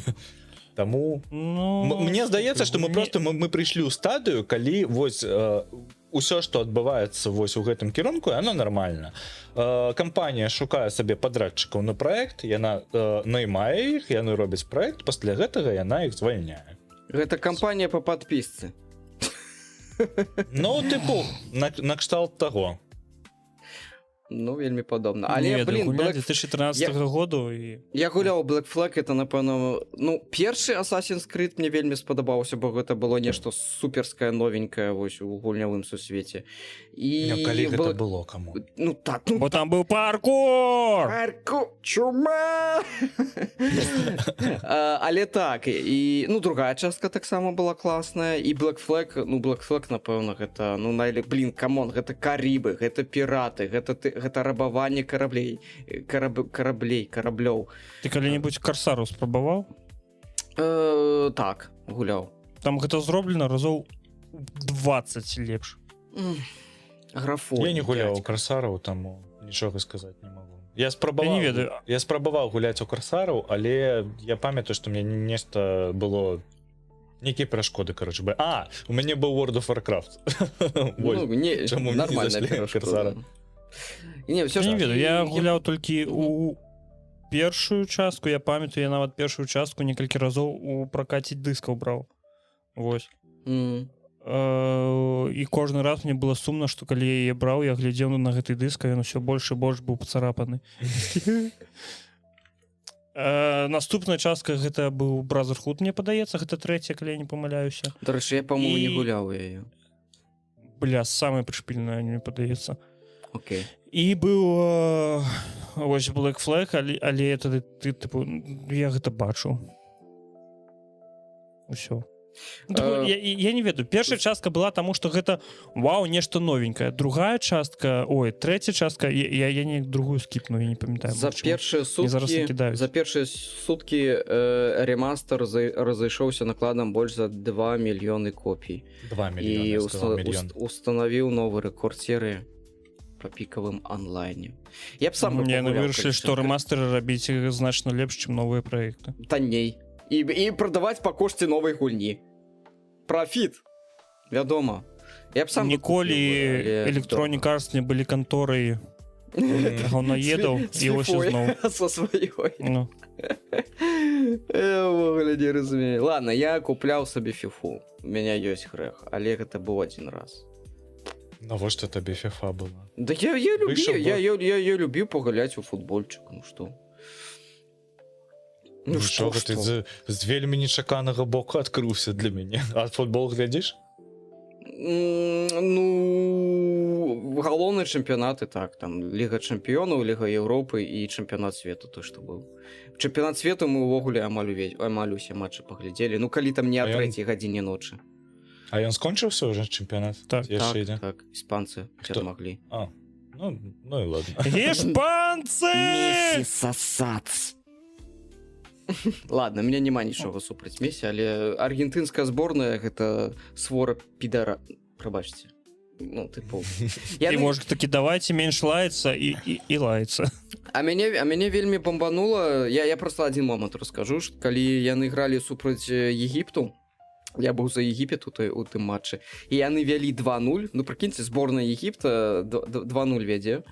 Таму мне здаецца, што мы просто мы прыйшлі ў стадыю, калі вось усё, што адбываецца вось у гэтым кірунку, яно нармальна. Кампанія шукае сабе падрадчыкаў на праект, яна наймае іх, яны робяць праект, пасля гэтага яна іх звальняе. Гэта кампанія па падпісцы. Ну, тыпу, на кшталт таго. Ну, вельмі падобна. Але, блин, 2013 году і... Я гуляў Black Flag, это, напэўна... Ну, першы Assassin's Creed мне вельмі спадабаўся, бо гэта было нешта суперскае, новенькае вось у гульнявым сусвеце. І... Калі гэта было, каму? Ну, так, ну... Бо там быў паркур! Чума! Але так, і... Ну, другая частка таксама была класная, і Black Flag, напэўна, гэта... Ну, блин, камон, гэта Карибы, гэта піраты, гэта рабаванне караблёў. Ты калі-небудзь Карсару спрабаваў? Так, гуляў. Там гэта зроблена разоў 20 лепш. Графон. Я не гуляў у Карсараў, таму нічога сказаць не магу. Я спрабаваў гуляць у Карсараў, але я памятаю, што мне нешта было... Нейкія перашкоды, кароче. У мяне быў World of Warcraft. Чаму нормальная перашкода. Не ведаю, я гуляў толькі у першую частку, я памятаю, я нават першую частку некалькі разоў у пракаце дыскаў браў. Вось. І кожны раз мне было сумна, што калі я яе браў, я глядзеў на гэты дыск, а ён усё больш і больш быў пацарапаны. Наступная частка гэта быў Brotherhood, мне падаецца, гэта трэця, калі я не памыляюся. Дарэчы, я, па-моему, не гуляў яе. Бля, самая прышпільная, мне падаецца. Окей. І быў вось Black Flag, але тады ты, тыпу, я гэта бачу. Усё. Я не ведаю, першая частка была таму, што гэта вау, нешта новенькае. Другая частка, трэця частка, я не другую скіпну, я не памятаю. За першыя суткі ремастер разышоўся накладам больш за 2 мільёны копій. 2 мільёны, і устанавіў новы рэкорд серыі по пікавым онлайне. Я б сам вырашылі, што ремастеры рабіць значна лепш, чым новыя праекты. Танней. І прадаваць па кошце новай гульні. Профіт, вядома. Я б сам ніколі Electronic Arts не былі канторай гаўнаедаў і вось ізноў. Со сваёй. Увогуле не разумею. Ладно, я купляў сабе фіфу. У мяне ёсць грэх, але гэта быў один раз. Навошта табе фіфа была? Да я любіў пагуляць у футбольчык, ну што? Ну што, ты з вельмі нечаканага боку адкрыўся для мяне. А футбол глядзіш? Ну, галоўныя чэмпіянаты, так, там, Ліга чэмпіёнаў, Ліга Еўропы і чэмпіянат свету, той, што быў. Чэмпіянат свету мы ўвогуле амаль усе матчы паглядзелі, ну, калі там не о 3 гадзіне ночы. А ён скончыўся ўжо чэмпіянат? Так, іспанцы перамаглі. Ну і ладно. Іспанцы! Месі сасац! Ладно, мне няма нічога супраць Месі, але аргентынская зборная гэта свора підара, прабачце. Ну, тыпу. І можа такі давайце менш лаяцца і лаяцца. А мяне вельмі бомбанула, я просто один момант раскажу, што калі яны гралі супраць Егіпту, я быў за Егіпет у тым матчы, і яны вялі 2-0, ну прыкіньце, зборная Егіпта 2-0 вядзе.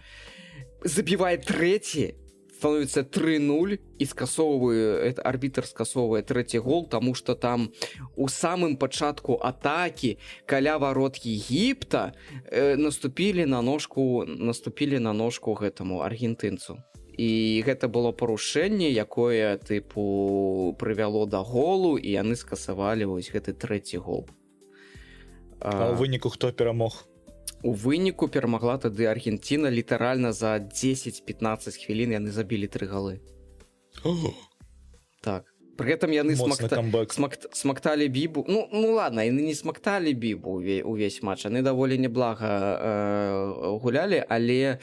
забивает третий, становится 3-0 и скасовывает, арбитр скасовывает третий гол, потому что там у самым початку атаки каля ворот Египта наступили на ножку гэтаму аргентынцу. І гэта было парушэнне, якое тыпу прывяло да голу, і яны скасавалі вось гэты трэці гол. А ў выніку хто перамог? У выніку перамагла тады Аргенціна, літаральна за 10-15 хвілін яны забілі 3 галы. Так. Пры гэтым яны смакталі бібу. Ну ладно, яны не смакталі бібу увесь матч. Яны даволі неблага гулялі, але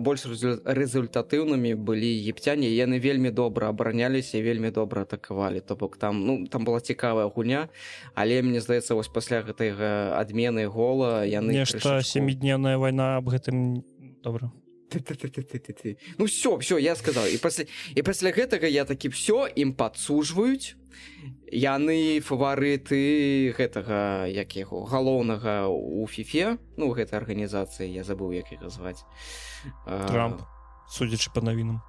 больш рэзультатыўнымі былі егіпцяне. Яны вельмі добра абараняліся і вельмі добра атакавалі. То бок там была цікавая гульня, але мне здаецца, вось пасля гэтага адмены гола яны нешта 7-дневная вайна аб гэтым добра. Ну все, я сказал. І пасля гэтага я такі все ім падсуджваюць. Яны фаварыты гэтага, як яго, галоўнага у фіфе. Ну, гэтай арганізацыі, я забыў, як яго зваць. Трамп, судзячы па навінам.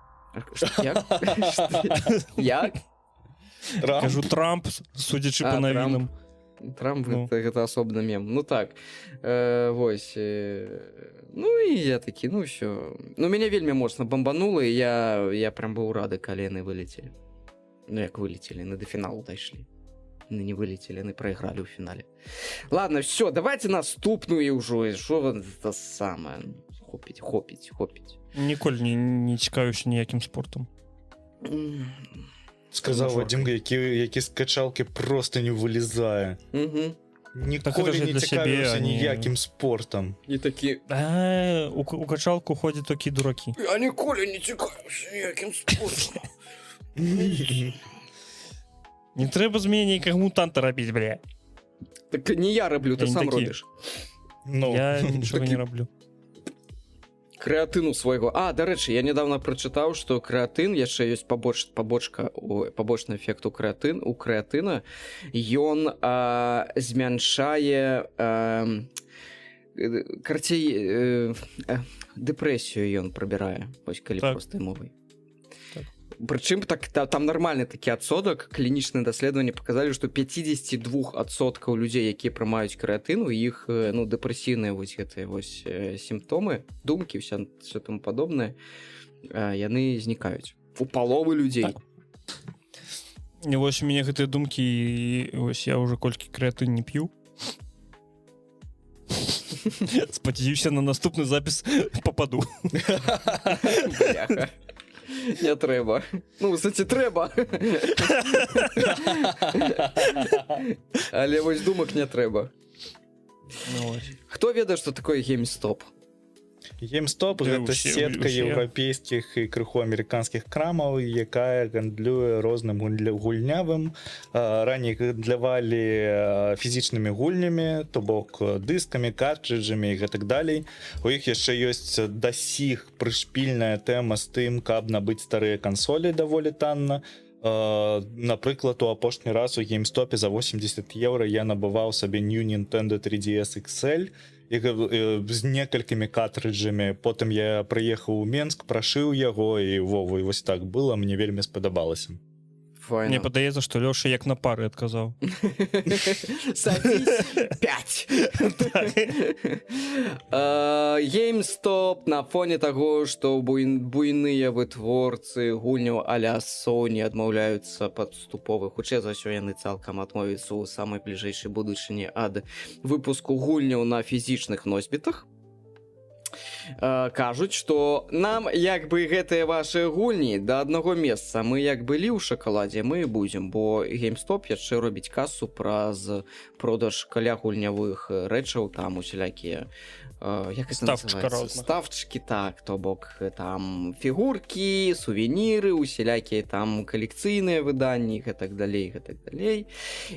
Як? Кажу, Трамп, судзячы па навінам. Трамп гэта асобны мем. Ну так, вось. Ну і я такі, ну ўсё. Ну мяне вельмі моцна бамбанула, і я прям быў рады, калі яны вылецелі. Ну як вылецелі, яны да фіналу дайшлі. Яны не вылецелі, яны прайгралі ў фінале. Ладно, все, давайте наступную ўжо. Што гэта самае? Хопіць. Ніколі не цікавіўся ніякім спортам. Сказаў Вадзім, які з качалкі просто не вылезае. Ніколі не цікавіўся ніякім спортам. І такі... У качалку ходзяць такі дуракі. Я ніколі не цікавіўся ніякім спортам. Не трэба з мяне ніякага мутанта рабіць, бля. Так не я раблю, ты сам робіш. Я нічога не раблю. Крэатыну свайго. Дарэчы, я недавно прачытаў, што крэатын, яшчэ ёсць пабочны эфект у крэатына. Ён змяншае карцей дэпрэсію ён прыбірае, вось калі простай мовай. Прычым там нармальны такі адсотак. Клінічныя даследаванні паказалі, што 52% людзей, якія прымаюць крэатын, у іх дэпрэсійныя вось гэтыя вось сімптомы, думкі, все таму падобнае, яны знікаюць. У паловы людзей. Вось у мяне гэтыя думкі, вось я ўжо колькі крэатын не п'ю. Спадзяюся, на наступны запіс попаду. Бляха. Не трэба. Ну, кстати, трэба. Але вось думак не трэба. Хто ведае, што такое GameStop? GameStop — гэта сетка еўрапейскіх і крыху амерыканскіх крамаў, якая гандлюе розным гульнявым. Раней гандлявалі фізічнымі гульнямі, то бок дыскамі, картрыджамі і гэтак далей. У іх яшчэ ёсць да сіх прышпільная тэма з тым, каб набыць старыя кансолі даволі танна. Напрыклад, у апошні раз у GameStop за 80 евро я набываў сабе New Nintendo 3DS XL з некалькімі картрыджамі. Потым я прыехаў у Менск, прашыў яго, і вось так было, мне вельмі спадабалася. Мне падаецца, што Лёша як на пары адказаў. Садись 5. GameStop на фоне таго, што буйныя вытворцы гульняў а-ля Sony адмаўляюцца падступова. Хутчэй за ўсё яны цалкам адмовяцца ў самай бліжэйшай будучыні ад выпуску гульняў на фізічных носьбітах. Кажуць, што нам як бы гэтыя ваши гульні да аднаго месца, мы як былі ў шакаладзе, мы будзем, бо GameStop яшчэ робіць касу праз продаж каля гульнявых рэчаў, там усялякія ставчкі, так, то бок там фігуркі, сувеніры, усялякія там калекцыйныя выданні, гэтак далей.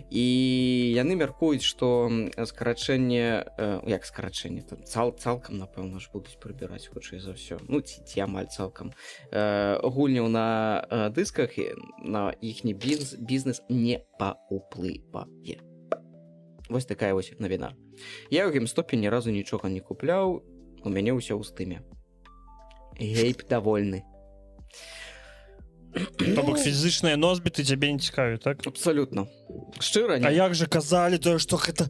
І яны мяркуюць, што скарачэнне, як скарачэнне, цалкам, напэўна ж, будуць прыбіраць хутчэй за ўсё. Ну, ці амаль цалкам. Гульняў на дысках, на іхні бізнес не паўплывае. Вось такая вось навіна. Я ў GameStop ні разу нічога не купляў, у мяне ўсё ў стыме. Гейб давольны. То бок фізычныя носьбіты цябе не цікаві, так? Абсолютно. Шчыра, А не. як же казалі тое, што гэта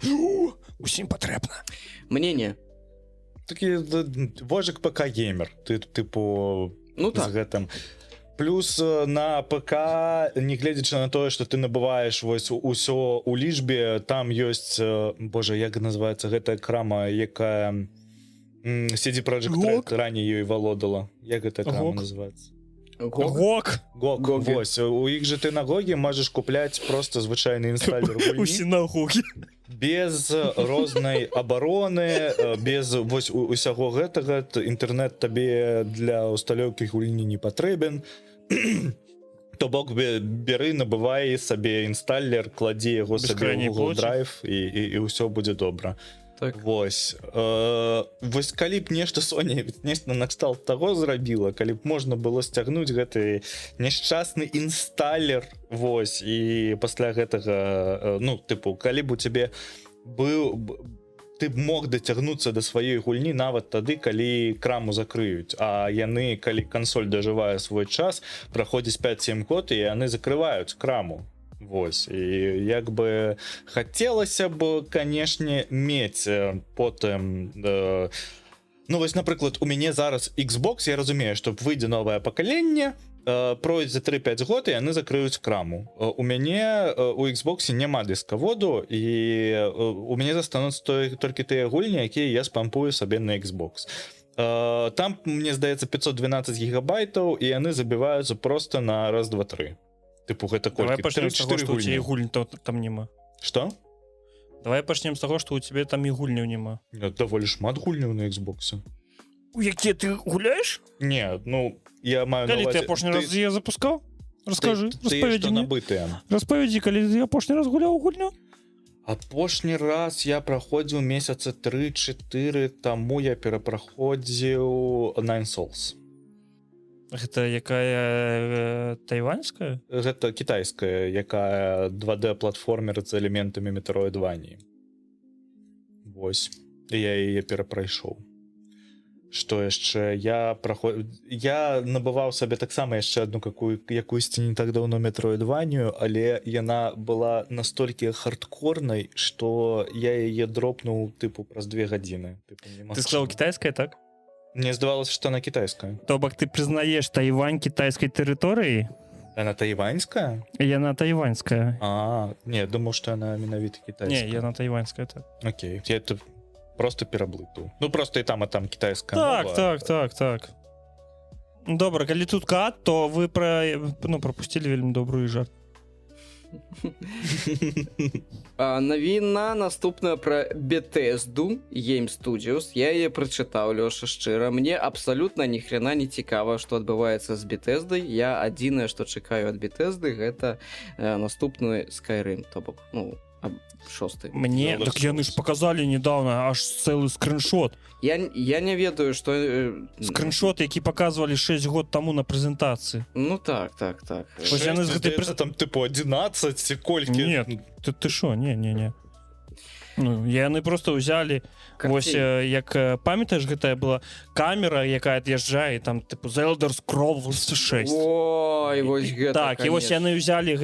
усім патрэбна. Мне не. Такі вожык ПК геймер. Ты тыпу Ну з так. гэтым. Плюс на ПК, не гледзячы на тое, што ты набываеш вось усё у лічбе, там ёсць, божа, як называецца гэтая крама, якая CD Projekt Red раней ёй валодала. Як гэтая крама Гог. называецца? Гок. Гог. Гоги. Вось, у іх же ты на Гогі можаш купляць просто звычайны інсталлер У гульні. сінагогі. Без рознай абароны, без вось усяго гэтага інтэрнэт табе для усталёўкі гульні не патрэбен. То бок бяры, набывай сабе інсталлер, кладзі яго Без сабе крайняй ў Google плоці. Drive і ўсё будзе добра. Так. Вось вось калі б нешта Sony нешта накшталт таго зрабіла, калі б можна было сцягнуць гэты няшчасны інсталлер, вось, і пасля гэтага, ну тыпу, калі б у цябе быў, ты б мог дацягнуцца да сваёй гульні нават тады, калі краму закрыюць, а яны, калі кансоль дажывае свой час, праходзіць 5-7 год і яны закрываюць краму. Вось, і як бы хацелася б, канешне, мець потым, ну вось, напрыклад, у мяне зараз Xbox, я разумею, што выйдзе новае пакаленне, пройдзе 3-5 год і яны закрыюць краму. У мяне у Xbox няма дыскаводу, і у мяне застануцца толькі тыя гульні, якія я спампую сабе на Xbox. Там, мне здаецца, 512 гігабайтаў, і яны забіваюцца просто на раз, два, тры. Тыпу, гэта Давай колькі? пачнем з таго, 3-4 што у цябе гульні. гульні там няма. Што? Давай пачнем з таго, што у цябе там і гульняў няма. Даволі шмат гульняў на Xbox. У якія ты гуляеш? Не, ну, я маю на Калі ты ўвазе... апошні раз я запускаў? Раскажы, Ты распавядзі што мне. набытыя. Распавядзі, калі ты апошні раз гуляў у гульню? Апошні раз я праходзіў месяца 3-4 таму я перапраходзіў Nine Souls. Гэта якая тайваньская? Гэта кітайская, якая 2D-платформер з элементамі Metroidvania. Вось. Я яе перапрайшоў. Што яшчэ? Я набываў сабе таксама яшчэ адну якуюсьці не так даўно Metroidvania, але яна была настолькі хардкорнай, што я яе дропнуў тыпу праз 2 гадзіны. Ты сказаў кітайская, так? Мне здавалася, што она кітайская. То бок ты прызнаеш Тайвань кітайскай тэрыторыі? Она тайваньская? Яна тайваньская. Не, думаю, што яна менавіта кітайская. Не, яна тайваньская, так. Окей, я это просто пераблытаў. Ну, просто і там кітайская Так, мова. так. Добра, калі тут кат, то вы прапусцілі вельмі добрую жарт. Навіна наступная про Bethesda Game Studios. Я яе прачытаў, Лёша, шчыра. Мне абсалютна ні хрена не цікава, што адбываецца з Bethesda. Я адзінае, што чакаю ад Bethesda, гэта наступны Skyrim, то бок, ну, 6. Мне, Elder так яны ж Scrolls. показалі недавно аж цэлы скриншот. Я не ведаю, што... Скриншот, які показывалі 6 год таму на прэзентацыі. Ну так. Вось яны з гэтай Здаецца, там типу 11 ці колькі. Нет, ты шо, не. Ну, яны просто ўзялі, вось, як памятаеш, гэтая была камера, якая ад'язджае, там, типу, The Elder Scrolls 6. Ой, вось гэта, Так, і вось яны ўзялі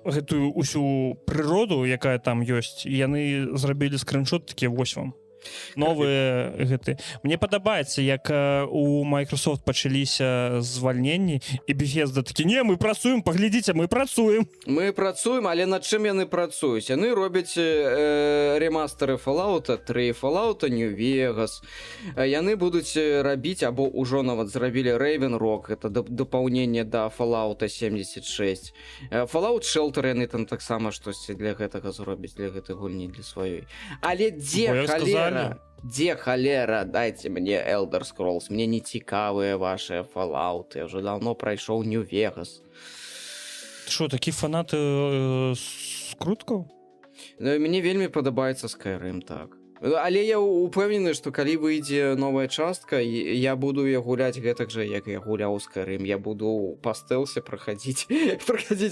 гэтую усю прыроду, якая там ёсць, і яны зрабілі скриншот такі, вось вам. Новыя гэты. Мне падабаецца, як у Microsoft пачаліся звальненні, і Bethesda такі, не, мы працуем, паглядзіце, мы працуем. Мы працуем, але над чым яны працуюць? Яны робяць ремастары Fallout 3, Fallout New Vegas. Яны будуць рабіць, або ўжо нават зрабілі Raven Rock, это дапаўненне да Fallout 76. Fallout Shelter яны там таксама штосьці для гэтага зробяць, для гэтай гульні, для сваёй. Але дзе халера? Дзе халера? Дайце мне Elder Scrolls, мне не цікавыя вашыя Fallout, я ўжо даўно прайшоў New Vegas. Што, такі фанаты скруткаў? Мне вельмі падабаецца Skyrim, так. Але я упэўнены, што калі выйдзе новая частка, я буду я гуляць гэтак жа, як я гуляў Skyrim. Я буду па стэлсе праходзіць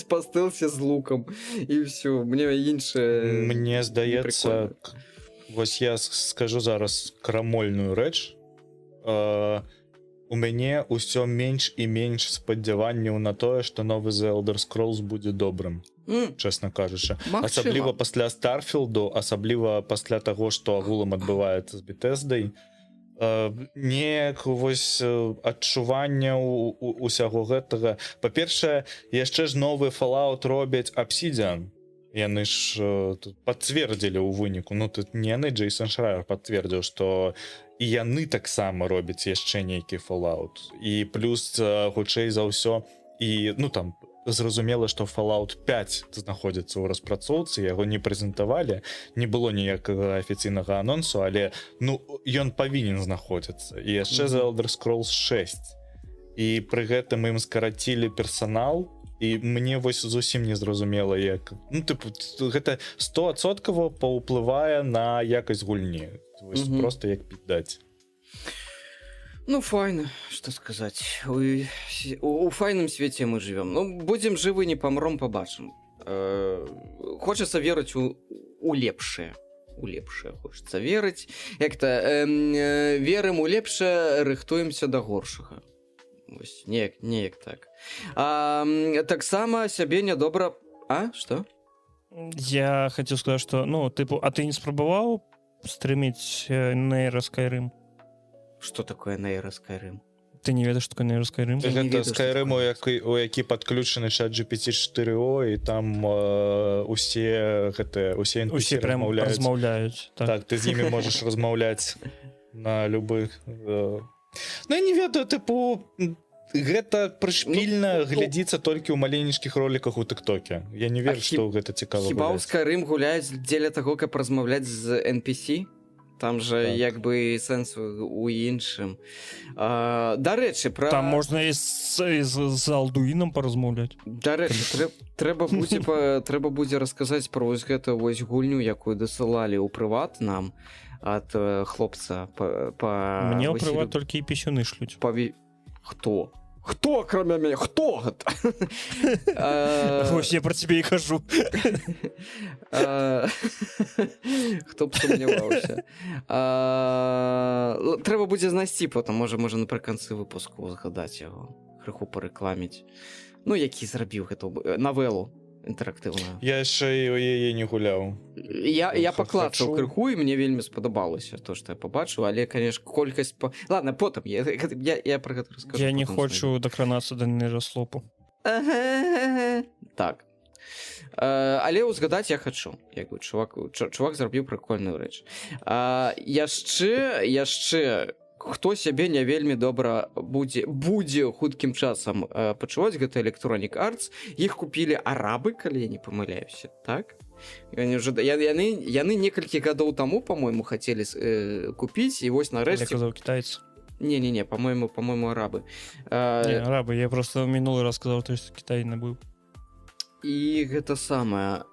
па стэлсе з лукам, і ўсё. Мне іншае... Мне здаецца, вось я скажу зараз крамольную рэч. у мяне ўсё менш і менш спадзяванняў на тое, што новы The Elder Scrolls будзе добрым, чэсна кажучы. Магчыма. Асабліва пасля Старфілду, асабліва пасля таго, што агулам адбываецца з Bethesday. Неяк вось адчування усяго гэтага. Па-першае, яшчэ ж новы Fallout робяць Obsidian. Яны ж пацвердзілі ў выніку, ну тут не яны, Джейсон Шрайер пацвердзіў, што і яны таксама робяць яшчэ нейкі Fallout. І плюс хутчэй за ўсё, і ну там зразумела, што Fallout 5 знаходзіцца ў распрацоўцы, яго не прэзентавалі, не было ніякага афіцыйнага анонсу, але ну ён павінен знаходзіцца. І яшчэ The Elder Scrolls 6. І пры гэтым ім скарацілі персанал, і мне вось зусім не зразумела, як ну тыпу гэта 100% паўплывае на якасць гульні. Вось просто як піздаць. Ну файна, што сказаць, у файным свеце мы жывём. Ну будзем жывы, не памром, пабачым. Хочацца верыць у лепшае, хочацца верыць, як-то верым у лепшае, рыхтуемся да горшага. Вось, неяк так. Таксама сябе нядобра... Што? Я хацеў сказаць, што, ну, тыпу, а ты не спрабаваў стрыміць нейра Skyrim? Што такое нейра Skyrim? Ты не ведаеш, што такое нейра Skyrim? Гэта Skyrim, у які падключаны чат GPT-4o, і там усе NPC размаўляюць. Так, ты з імі можаш размаўляць на любых... Ну, я не ведаю, тыпу, гэта прышпільна глядзіцца толькі ў маленечкіх роліках у тыктоке. Я не веру, што гэта цікава гуляць. Хіба ў Skyrim гуляюць дзеля таго, каб размаўляць з NPC? Там же так. Як бы сэнс у іншым. Дарэчы, пра... Там можна і з Алдуінам паразмаўляць. Дарэчы, трэба будзе расказаць пра вось гэту вось гульню, якую дасылалі ў прыват нам ад хлопца Мне ў прыват толькі і пісюны шлюць. Хто? Хто, кроме мяне? Хто гэта? Вось я пра цябе і кажу. Хто б сумняваўся. Трэба будзе знайсці потым, можа напрыканцы выпуску згадаць яго, крыху парэкламіць. Ну, які зрабіў гэту навелу інтэрактыўную. Я яшчэ яе не гуляў. Я паклацаў крыху, і мне вельмі спадабалася то, што я пабачыў, але, канешне, колькасць... Ладно, потым, я пра гэта раскажу. Я не хочу дакранацца да нейраслопу. Так. Але ўзгадаць я хачу. Як бы чувак зрабіў прыкольную рэч. Яшчэ хто сябе не вельмі добра будзе хуткім часам пачуваць, гэта Electronic Arts. Іх купілі арабы, калі я не памыляюся, так? Яны некалькі гадоў таму, па-мойму, хацелі купіць, і вось нарэшце... Я казаў кітайцы. Не, па-мойму, арабы. Не, арабы, я просто минулый раз сказал, што Кітай не быў. І гэта самае,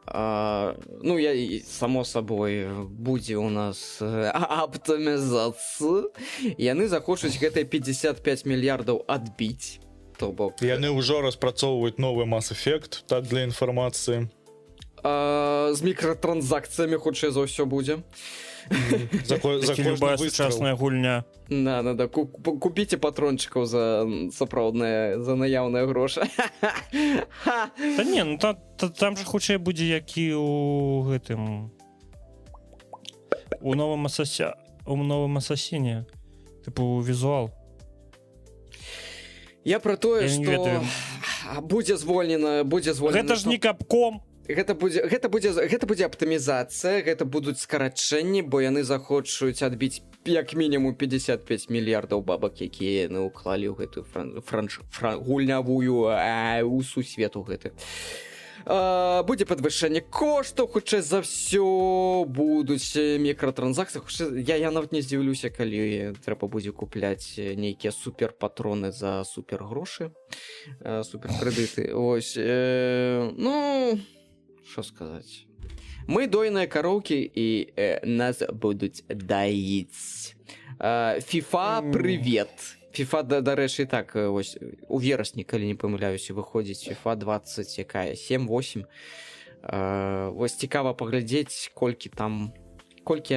ну, само сабой, будзе ў нас аптымізацыя. Яны захочуць гэтыя 55 мільярдаў адбіць. То бок... Яны ўжо распрацоўваюць новы Mass Effect, так, для інфармацыі. З мікратранзакцыямі хутчэй за ўсё будзе. За любая сучасная гульня. Да, купіце патрончыкаў за сапраўдныя, за наяўныя грошы. Та не, ну там же хутчэй будзе як і у гэтым у новым асасіне, тыпу візуал. Я пра тое, што будзе звольнена. Гэта ж не Capcom. Гэта будзе аптымізацыя, гэта будуць скарачэнні, бо яны захочуць адбіць як мінімум 55 мільярдаў бабак, якія яны ўклалі ў гэтую гульнявую у сусвету гэты. Будзе падвышэнне коштаў, хутчэй за ўсё будуць мікратранзакцыі. Я нават не здзіўлюся, калі трэба будзе купляць нейкія суперпатроны за супергрошы, суперкрэдыты. Ось, ну... Що сказаць? Мы дойныя кароўкі, і нас будуць даіць. FIFA, привет. FIFA, дарэчы, так, ось, у верасні, калі не памыляюся, выходзіць FIFA 20, якая, 7-8. Ось цікава паглядзець, колькі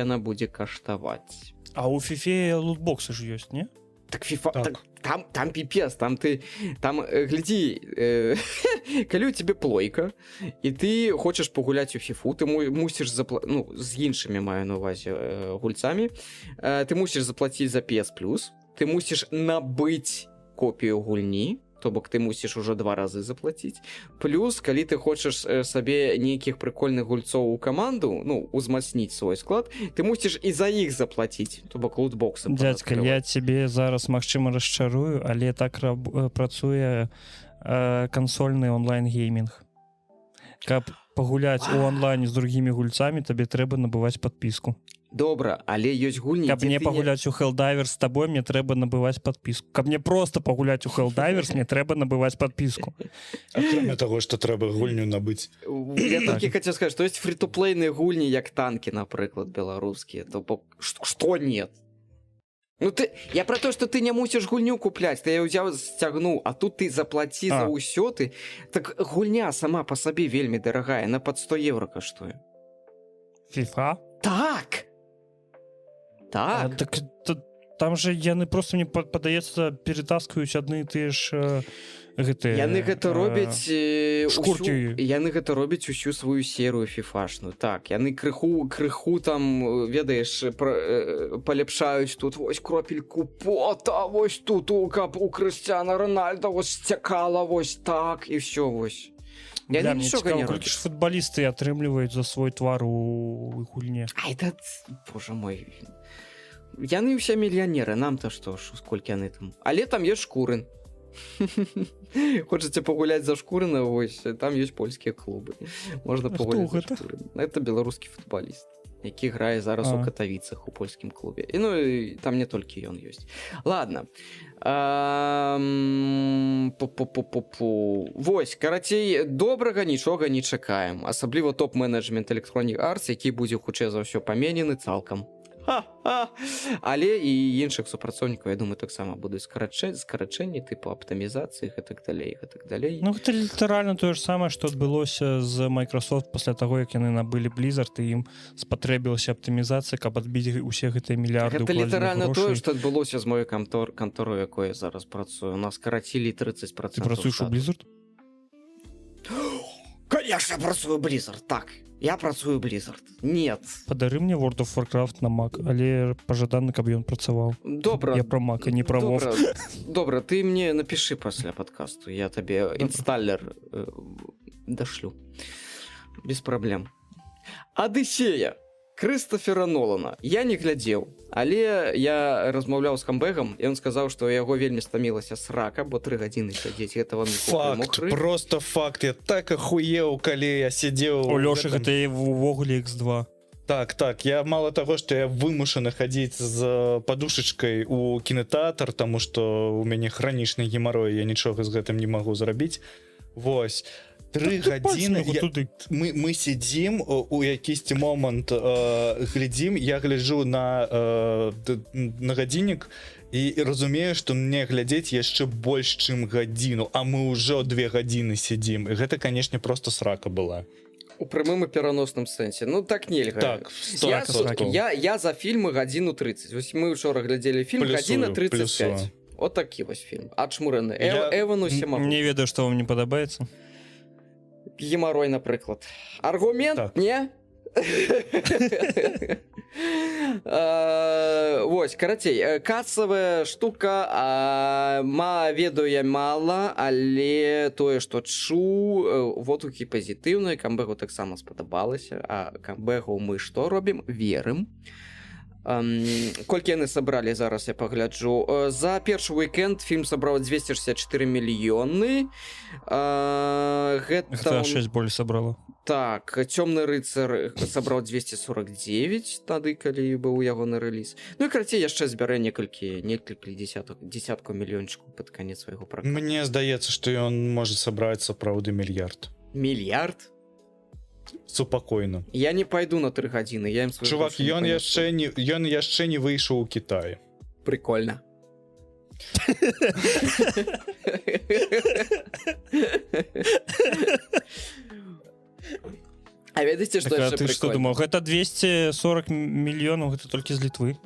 яна будзе каштаваць. А у фіфе лутбоксы ж ёсць, не? Так FIFA, Так. там пипец, там гляди, калі у тебе плойка, і ты хочаш пагуляць у фіфу, ты мусіш ну, з іншымі маю на увазе гульцамі, ты мусіш заплаціць за PS Plus, ты мусіш набыць копію гульні, то бок ты мусіш ужо 2 разы заплаціць. Плюс, калі ты хочаш сабе нейкіх прыкольных гульцоў у каманду, ну, узмацніць свой склад, ты мусіш і за іх заплаціць, то бок лутбоксы. Дядька, я тебе зараз, магчыма, расчарую, але так працуе кансольны онлайн-геймінг. Каб пагуляць у онлайне з другімі гульцамі, табе трэба набываць падпіску. Добра, але ёсць гульні, Каб мне пагуляць у Helldivers з табой, мне трэба набываць падпіску. Каб мне просто пагуляць у Helldivers, мне трэба набываць падпіску. Акрамя таго, што трэба гульню набыць. Я толькі хацеў сказаць, што ёсць фрі-ту-плейныя гульні, як танкі, напрыклад, беларускія, то бок што нет? Ну ты, я про то, што ты не мусіш гульню купляць, ты я ўзяў, сцягнуў, а тут ты заплаці за ўсё ты. Так гульня сама па сабе вельмі дарагая, на пад 100 евро каштуе. FIFA? Так! Так. Так там же яны просто, мне падаецца, перетаскаюць адны і тыя ж гэтыя... Яны гэта робяць шкуркі. Яны гэта робяць усю сваю серыю фіфашную. Так, яны крыху там, ведаеш, паляпшаюць тут вось кропельку пота, вось тут каб у Крысціана Рональда вось сцякала вось так і ўсё вось. Яны нічога не робяць. Колькі ж футбалісты атрымліваюць за свой твар у гульне? Ай, да, боже мой. Яны ўсе мільянеры, нам-то што ж, сколькі яны там. Але там ёсць Шкурын. Хочаце пагуляць за Шкурына, вось, там ёсць польскія клубы. Можна пагуляць за Шкурына. Это беларускі футбаліст, які грае зараз у Катавіцах у польскім клубе. І, ну, і там не толькі ён ёсць. Ладно. Вось, карацей, добрага нічога не чакаем. Асабліва топ-менеджмент Electronic Arts, які будзе хутчэй за ўсё паменены цалкам. Але і іншых супрацоўнікаў, я думаю, таксама будуць скарачэнні тыпу аптымізацыі гэтак далей. Ну гэта літаральна тое ж самае, што адбылося з Microsoft пасля таго, як яны набылі Blizzard, і ім спатрэбілася аптымізацыя, каб адбіць усе гэтыя мільярды. Гэта літаральна тое, што адбылося з маёй кантору, якой я зараз працую. У нас скарацілі 30%. Ты працуеш у Blizzard? Конечно, працую Blizzard, так. Я працую Blizzard. Нет. Падары мне World of Warcraft на Mac, але пажадана, каб ён працаваў. Добра. Я про Mac, а не про WoW. Добра, ты мне напиши пасля подкасту. Я табе інсталлер дашлю. Без праблем. Адысея Крыстофера Нолана. Я не глядзеў, але я размаўляў з Камбэгам, і ён сказаў, што яго вельмі стамілася срака, бо 3 гадзіны сядзець гэтага факт, просто факт. Я так ахуеў, калі я сидзеў у Лёшы гэта увогуле X2. Так, я мало того, што я вымушаны хадзіць з падушачкай у кінотэатр, таму што у мяне хранічны гемарой, я нічога з гэтым не магу зрабіць. Вось 3 гадзіны мы сидзім у якісьці момант глядзім, я гляджу на гадзіннік і разумею, што мне глядзець яшчэ больш чым гадзіну, а мы ўжо 2 гадзіны сидзім, і гэта, канешне, просто срака была у прямым і пераносным сэнсе. Ну так нельга. Так, я за фільмы гадзіну 30. Вось мы учора глядзелі фільм гадзіна 35. Вот такі вось фільм адшмурены Эвану Семагу. Не ведаю, што вам не падабаецца. Гемарой, напрыклад. Аргумент, так. Не? Вось, карацей, касавая штука, ведаю я мала, але тое, што чу, водгукі пазітыўныя, Камбэгу таксама спадабалася, а Камбэгу мы што робім? Верым. Колькі яны сабралі, зараз я пагляджу. За першы уикенд фільм сабраў 264 мільёны. Гэта 6 болей сабрала. Так, Цёмны рыцар сабраў 249 тады, калі быў ягоны рэліз. Ну і карацей яшчэ збярэ некалькі дзесяткаў мільёнчыкаў пад канец свайго пракату. Мне здаецца, што ён можа сабраць сапраўды мільярд. Мільярд? Супакойна. Я не пайду на 3 гадзіны. Чувак, ён яшчэ не выйшаў у Кітаі. Прикольна. А ведаеце, што яшчэ прикольна? Ты што думаў, гэта 240 мільёнаў, гэта толькі з Літвы?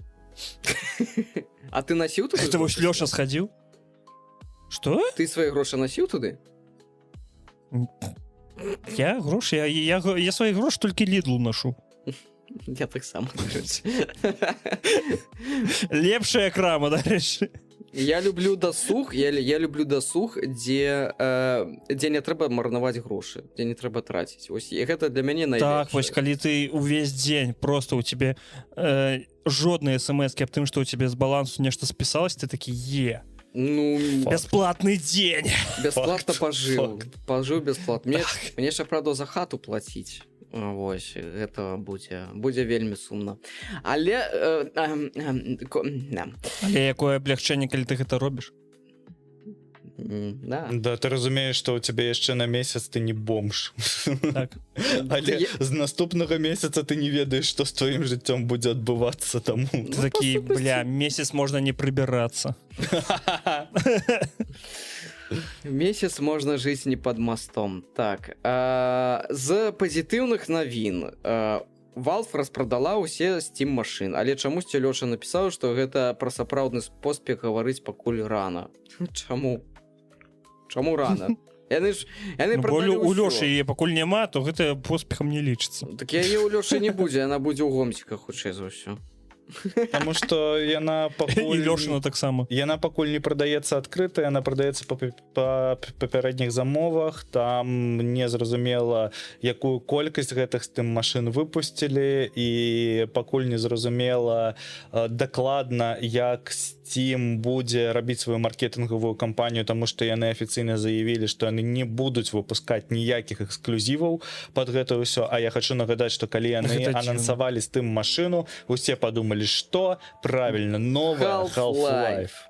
А ты насіў туды Это вось Лёша схадзіў? Что? ты свае грошы насіў туды Я грошы, я свае грошы толькі Лідлу ношу. я таксама Лепшая крама, дарэчы. я люблю дасуг я люблю дасуг дзе не трэба марнаваць грошы дзе не трэба траціць ось і гэта для мяне Так, вось калі ты увесь дзень просто у тебе жодныя смс-кі аб тым, што у тебе з балансу нешта спісалось, ты такі ну бясплатны дзень. бясплатна Факт. пажыў бясплатна мне ж правда за хату плаціць вось гэта будзе вельмі сумна але Але якое аблягчэнне, калі ты гэта робіш? да. Да, ты разумееш, што ў цябе яшчэ на месяц ты не бомж. Так. Але з наступнага месяца ты не ведаеш, што з тваім жыццём будзе адбывацца, таму Ты такі, месяц можна не прыбірацца. Месяц можна жыць не пад мастом так з пазітыўных навін Valve распрадала ўсе Steam машын але чамусьці Лёша напісаў, што гэта пра сапраўдны поспех гаварыць пакуль рана чаму рана яны У Лёшы яе пакуль няма, то гэта поспехам не лічыцца. так яе ў Лёшы не будзе яна будзе ў гомціках хутчэй за ўсё Таму што яна І пакуль Лёшына таксама. яна пакуль не прадаецца адкрыта, яна прадаецца па папярэдніх замовах, там незразумела якую колькасць гэтых Steam машын выпусцілі і пакуль незразумела дакладна як Steam будзе рабіць сваю маркетынгавую кампанію, таму што яны афіцыйна заявілі, што яны не будуць выпускаць ніякіх эксклюзіваў пад гэта ўсё. А я хочу нагадаць, што калі яны анансавалі Steam машыну, усе падумалі, што правільна новая Half-Life.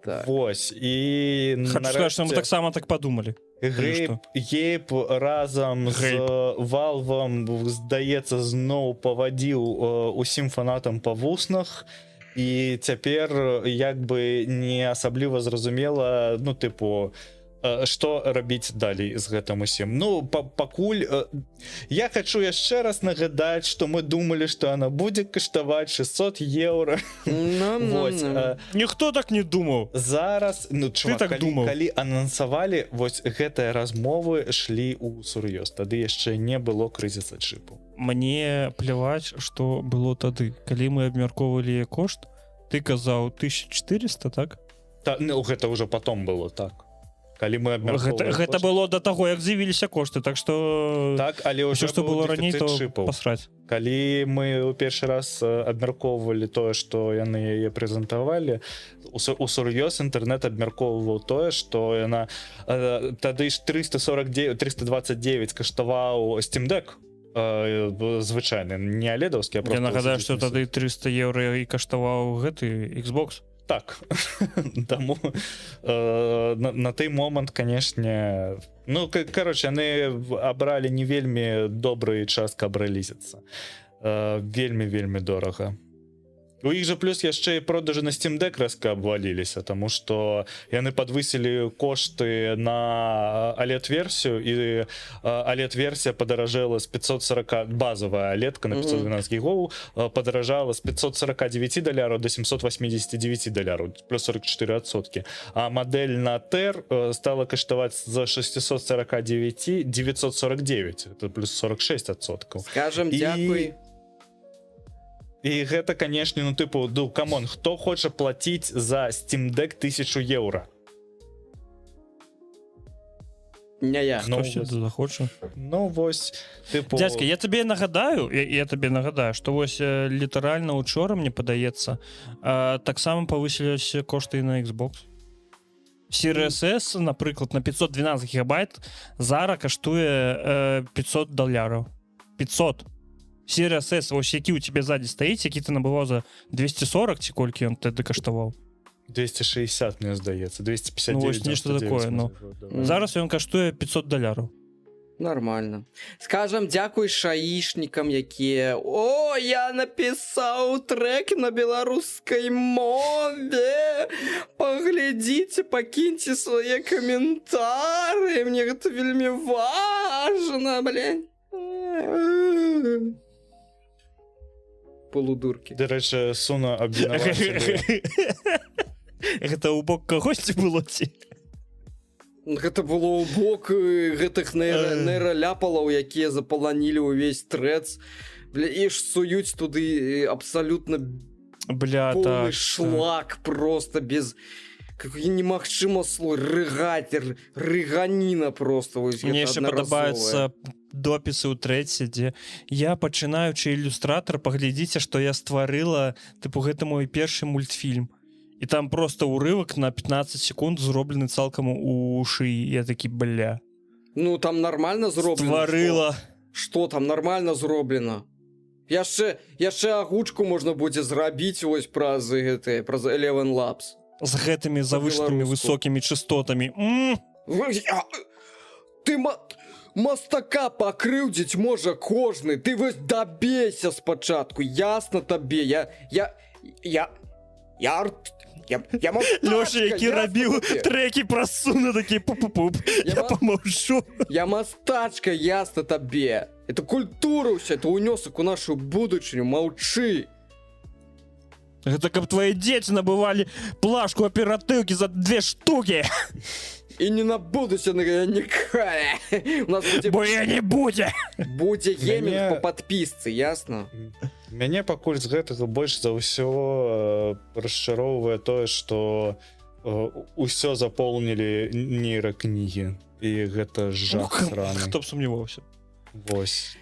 так. Вось і Хочу сказаць, што мы таксама так падумалі. Гейб разам з Valve, здаецца, зноў павадзіў усім фанатам па вуснах. І цяпер як бы не асабліва зразумела, ну тыпу, што рабіць далей з гэтым усім. Ну пакуль я хочу яшчэ раз нагадаць, што мы думалі, што яна будзе каштаваць 600 еўра. Ніхто так не думаў. Зараз ну чувак, так калі анансавалі, вось гэтыя размовы шлі ў сур'ёз, тады яшчэ не было крызіса чыпу. Мне пляваць, што было тады, калі мы абмяркоўвалі кошт, ты казаў 1400, так? Ну гэта ўжо потом было, так. Калі мы гэта было да таго, як з'явіліся кошты, так што так, але ўсё, што было раней, то пасраць. Калі мы ў першы раз абмяркоўвалі тое, што яны яе прэзентавалі, у сур'ёз інтэрнэт абмяркоўваў тое, што яна тады ж 329 каштаваў Steam Deck звычайны, не аледаўскі, Я нагадаю, што тады 300 еўра і каштаваў гэты Xbox. Так, таму на той момант, канешне, ну, короче, яны абралі не вельмі добры час, каб рэлізіцца. Вельмі дорага. У іх жа плюс яшчэ і продажы на Steam Deck рэзка абваліліся, таму што яны падвысілі кошты на OLED-версію, і OLED-версія падаражэла з 540, базовая OLED-ка на 512 гігоў падаражала з $549 до $789, плюс 44%. А мадэль на TER стала каштаваць з 649 949, это плюс 46%. Скажем дзякуй. І гэта, канешне, ну тыпу, ну камон, хто хоча плаціць за Steam Deck 1000 еўра? Не я. Хто захоча? Ну вось, тыпу... Дзядзька, я табе нагадаю, што вось літаральна учора, мне падаецца, таксама павысіліся кошты на Xbox. Series S, напрыклад, на 512 гигабайт зараз каштуе $500. 500. Series S, вось які ў тебе ззаді стаіць, які ты набываў за 240, ці колькі ён тады каштаваў? 260, мне здаецца, 259. Ну, вось нешта такое, ну. Зараз ён каштуе $500. Нормально. Скажем дзякуй шаішнікам, якія я напісаў трэк на беларускай мове. Паглядзіце, пакіньце свае каментары. Мне гэта вельмі важна, блядь. полудуркі. Дарэчы, Суна абвінаваціў. Гэта ў бок кагосьці было ці? Гэта было ў бок гэтых нейраляпалаў, якія запаланілі ўвесь трэц. Бля, і ж суюць туды абсалютна Бля, полный так. шлак просто без... Какой немагчыма слой, рыгатер, рыганіна просто. Мне яшчэ падабаюцца допісы ў трэці, дзе я пачынаючы ілюстратар, паглядзіце, што я стварыла, тыпу гэта мой першы мультфільм. І там просто урывак на 15 секунд зроблены цалкам у шыі. Я такі, бля. Ну, там нормально зроблена. Стварыла. Што там нормально зроблена? Яшчэ агучку можна будзе зрабіць вось праз гэтыя, праз Eleven Labs. З гэтымі завышанымі высокімі частотамі. Ты мастака пакрыўдзіць можа кожны. Ты вось дабейся спачатку. Ясна табе. Я Лёша, які рабіў трэкі праз Суна, такі пуп-пуп. Я памаўчу. Я мастачка, ясна табе. Это культура ўся, это унёсак у нашу будучыню. Маўчы. Гэта каб твои дзеці набывалі плашку аператыўкі за 2 штукі. І не набудуся на нікая. У нас будзе... Бо я не будзе. Будзе геймінг по падпісцы, ясна? Мяне пакуль з гэтага больш за ўсё расчароўвае тое, што ўсё запоўнілі нейракнігі. І гэта жах сраны. Хто б сумняваўся. Вось.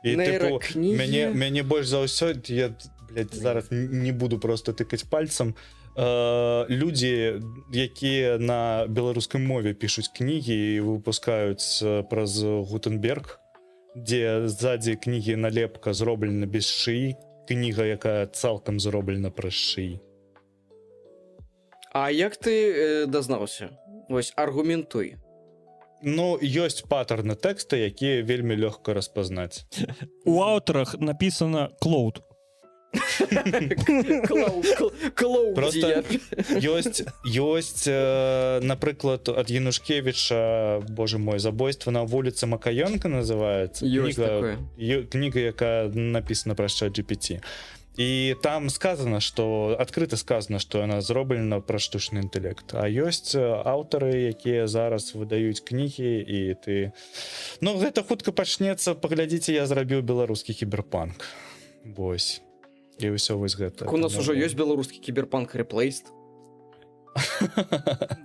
І тыпу, мяне больш за ўсё, я, блядь, зараз не буду просто тыкаць пальцам, людзі, якія на беларускай мове пішуць кнігі і выпускаюць праз Гутенберг, дзе ззадзі кнігі налепка зроблена без шыі, кніга, якая цалкам зроблена праз шыі. А як ты дазнаўся? Вось, аргументуй. Ну, ёсць паттерны тэкста, якія вельмі лёгка распазнаць. У аўтарах напісана «Клоуд». Просто ёсць, напрыклад, ад Янушкевіча, боже мой, забойство на вуліцы Макаёнка называецца. Кніга, якая напісана праз ChatGPT. І там сказано, што адкрыта сказано, што яна зроблена пра штучны інтэлект. А ёсць аўтары, якія зараз выдаюць кнігі, і ты... Ну, гэта хутка пачнецца, паглядзіце, я зрабіў беларускі кіберпанк. Вось. І ўсё вось гэта. Так у нас ужо ёсць беларускі кіберпанк Replaced.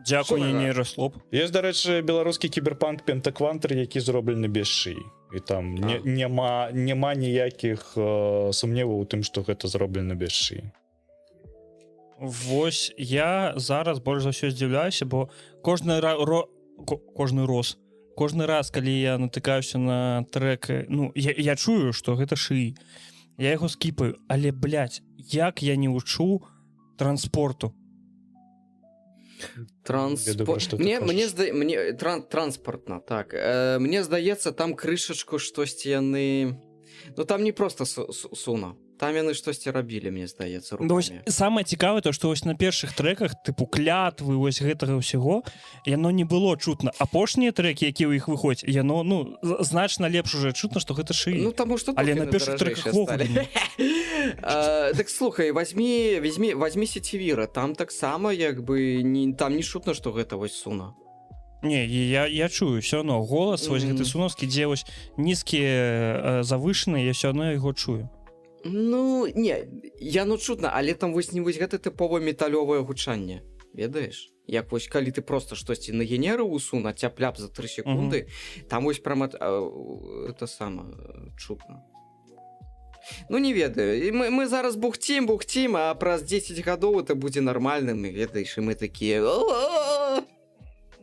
Дзякуй, нейраслоп. Ёсць, дарэчы, беларускі кіберпанк Пентаквантер, які зроблены без шыі. І там няма ніякіх сумневаў у тым, што гэта зроблена без шыі. Вось я зараз больш за ўсё здзіўляюся, бо кожны раз, калі я натыкаюся на трэк, ну, я чую, што гэта шыі. Я яго скіпаю, але, блядь, як я не учу транспорту? Транспортна, так. Мне здаецца, там крышачку штосьці яны... Ну, там не проста Суна. Там яны штосьці рабілі, мне здаецца, рукамі. Самае цікавае то, што вось на першых трэках, тыпу клятвы, вось гэтага ўсяго, яно не было чутна. Апошнія трэкі, якія ў іх выходзяць, яно, ну, значна лепш уже чутна, што гэта шыі. Ну, таму што але на першых трэках вогуле. Так, слухай, возьми сецівіра, там таксама, як бы, там не чутна, што гэта вось Суна. Не, я чую, все равно голас, вось гэты сунаўскі, дзе вось нізкія завышаныя, я все равно яго чую. Ну, не, яно чутна, але там вось не вось гэта тыповае металёвае гучанне, ведаеш? Як вось калі ты просто штосьці нагенерыў у Суна, цяп-ляп за 3 секунды, там вось прямо это сама чутна. Ну, не ведаю, мы зараз бухцім, а праз 10 гадоў это будзе нармальным, ведаеш, і мы такія...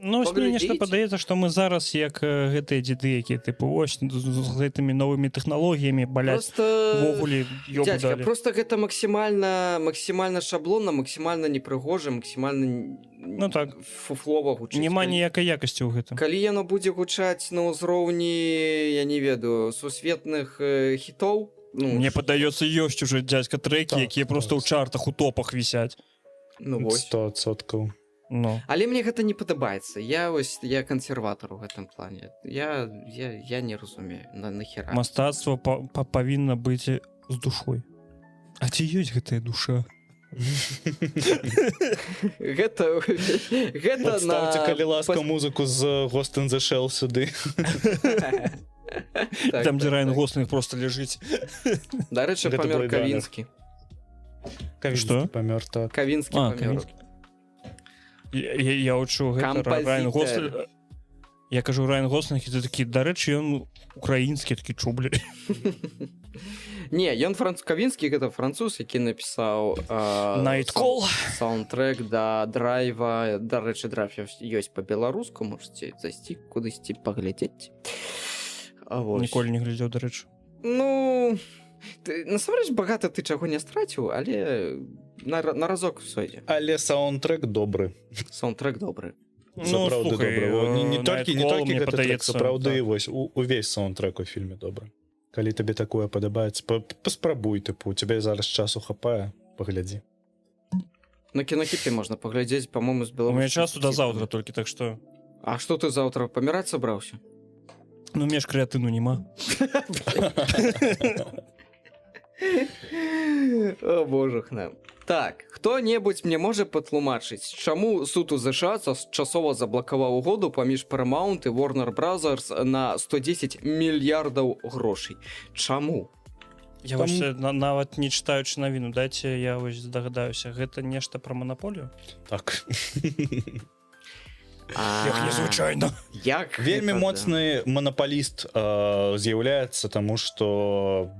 Ну, мне нешта падаецца, што мы зараз як гэтыя дзеды, якія тыпу ось з гэтымі новымі тэхналогіямі баляць вогуле ёбу далі. Дядька, просто гэта максімальна шаблонна, максімальна непрыгожа, максімальна фуфлова гучыць. Няма ніякай якасці ў гэтым. Калі яно будзе гучаць на ўзроўні, я не ведаю, сусветных хітоў, мне падаецца, ёсць уже дзядзька трэкі, якія просто ў чартах, у топах вісяць. Ну вось. 100%. No. Але мне гэта не падабаецца. Я кансерватар у гэтым плане. Я не разумею, нахера. Мастацтва павінна быць з душой. А ці ёсць гэтая душа? Гэта Подставьте, на... калі ласка, музыку з Ghost in the Shell сюды. Там, дзе Райан Гослінг просто ляжыць. Дарэчы, Гэта памёр Blade Runner. Кавінскі. Што? Памёр, так. Кавінскі А, памёр. Я учу гэта Райан Гослінг. Кампазітэр. Я кажу Райан Гослінг, і ты такі, дарэчы, ён украінскі, такі чублі. Не, ён Кавінскі, гэта француз, які напісаў Найткол. саундтрэк да драйва. Дарэчы, драйв ёсць па-беларуску, можаце зайсці кудысьці паглядзець. Ніколі не глядзеў, дарэчы. Ну, насамрэч багата ты чаго не страціў, але на разок сойдзе. Але саундтрэк добры. Саундтрэк добры. Сапраўды добры. Не толькі гэты трек, сапраўды, так. вось, увесь саундтрэк у фільме добры. Калі табе такое падабаецца, паспрабуй, тыпу, у цябе зараз часу хапае, паглядзі. На кінокіпе можна паглядзець, па-моему, з У беларускім. мяне часу да заўтра толькі, так што... А што ты заўтра паміраць сабраўся? Ну, мне ж крэатыну няма. О, божах нам. Так, хто-небудзь мне можа патлумачыць, чаму суд у ЗША часова заблакаваў угоду паміж Paramount і Warner Brothers на 110 мільярдаў грошай? Чаму? Я вось нават не чытаючы навіну, дайце я вось здагадаюся, гэта нешта пра манаполію? Так. Як незвычайна. Як Вельмі гэта, моцны манапаліст з'яўляецца, таму што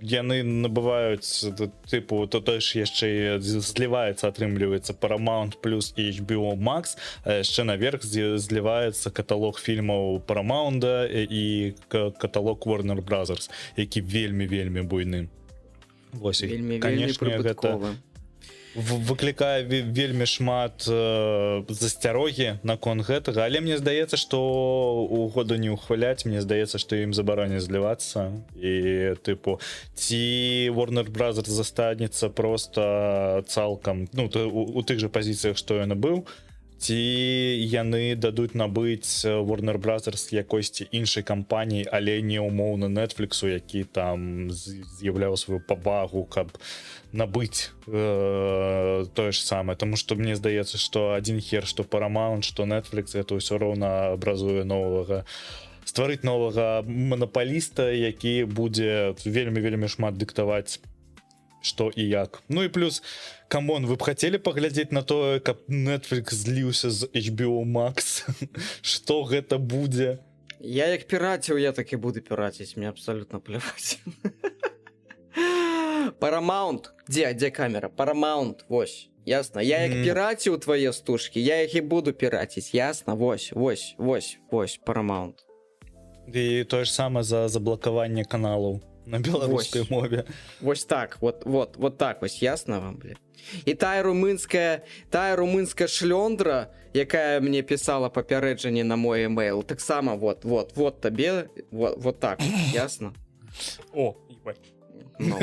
яны набываюць, тыпу, то ж яшчэ зліваецца, атрымліваецца Paramount плюс і HBO Max, а яшчэ наверх зліваецца каталог фільмаў Paramount і каталог Warner Brothers, які вельмі буйны. Вось, Вельмі канешне, гэта прыбытковы. выклікае вельмі шмат засцярогі наконт гэтага, але мне здаецца, што угоду не ухваляць, мне здаецца, што ім забароняць злівацца, і тыпу ці Warner Brothers застанецца просто цалкам, ну, у тых жа пазіцыях, што ён быў, ці яны дадуць набыць Warner Brothers якосьці іншай кампаніі, але не умоўна Netflixу, які там з'яўляў сваю павагу, каб набыць тое ж самае, тому што мне здаецца, што адзін хер, што Paramount, што Netflix, это ўсё роўна абразуе новага, стварыць новага манапаліста, які будзе вельмі шмат дыктаваць што і як. Ну і плюс, камон, вы б хацелі паглядзець на тое, каб Netflix зліўся з HBO Max? Што гэта будзе? Я як піраціў, я так і буду піраціць, мне абсалютна пляваць. Paramount, дзе камера? Paramount, вось, ясна. Я як піраціў твае стужкі, я іх і буду піраціць, ясна, вось, Paramount. І тое ж саме за заблакаванне каналаў на беларускай мове. Вось так, вот так вось, ясна вам, бля. І тая румынская шлёндра, якая мне пісала папярэджанне на мой емейл, таксама вот табе, вот так, ясна? О, ебать. Ну.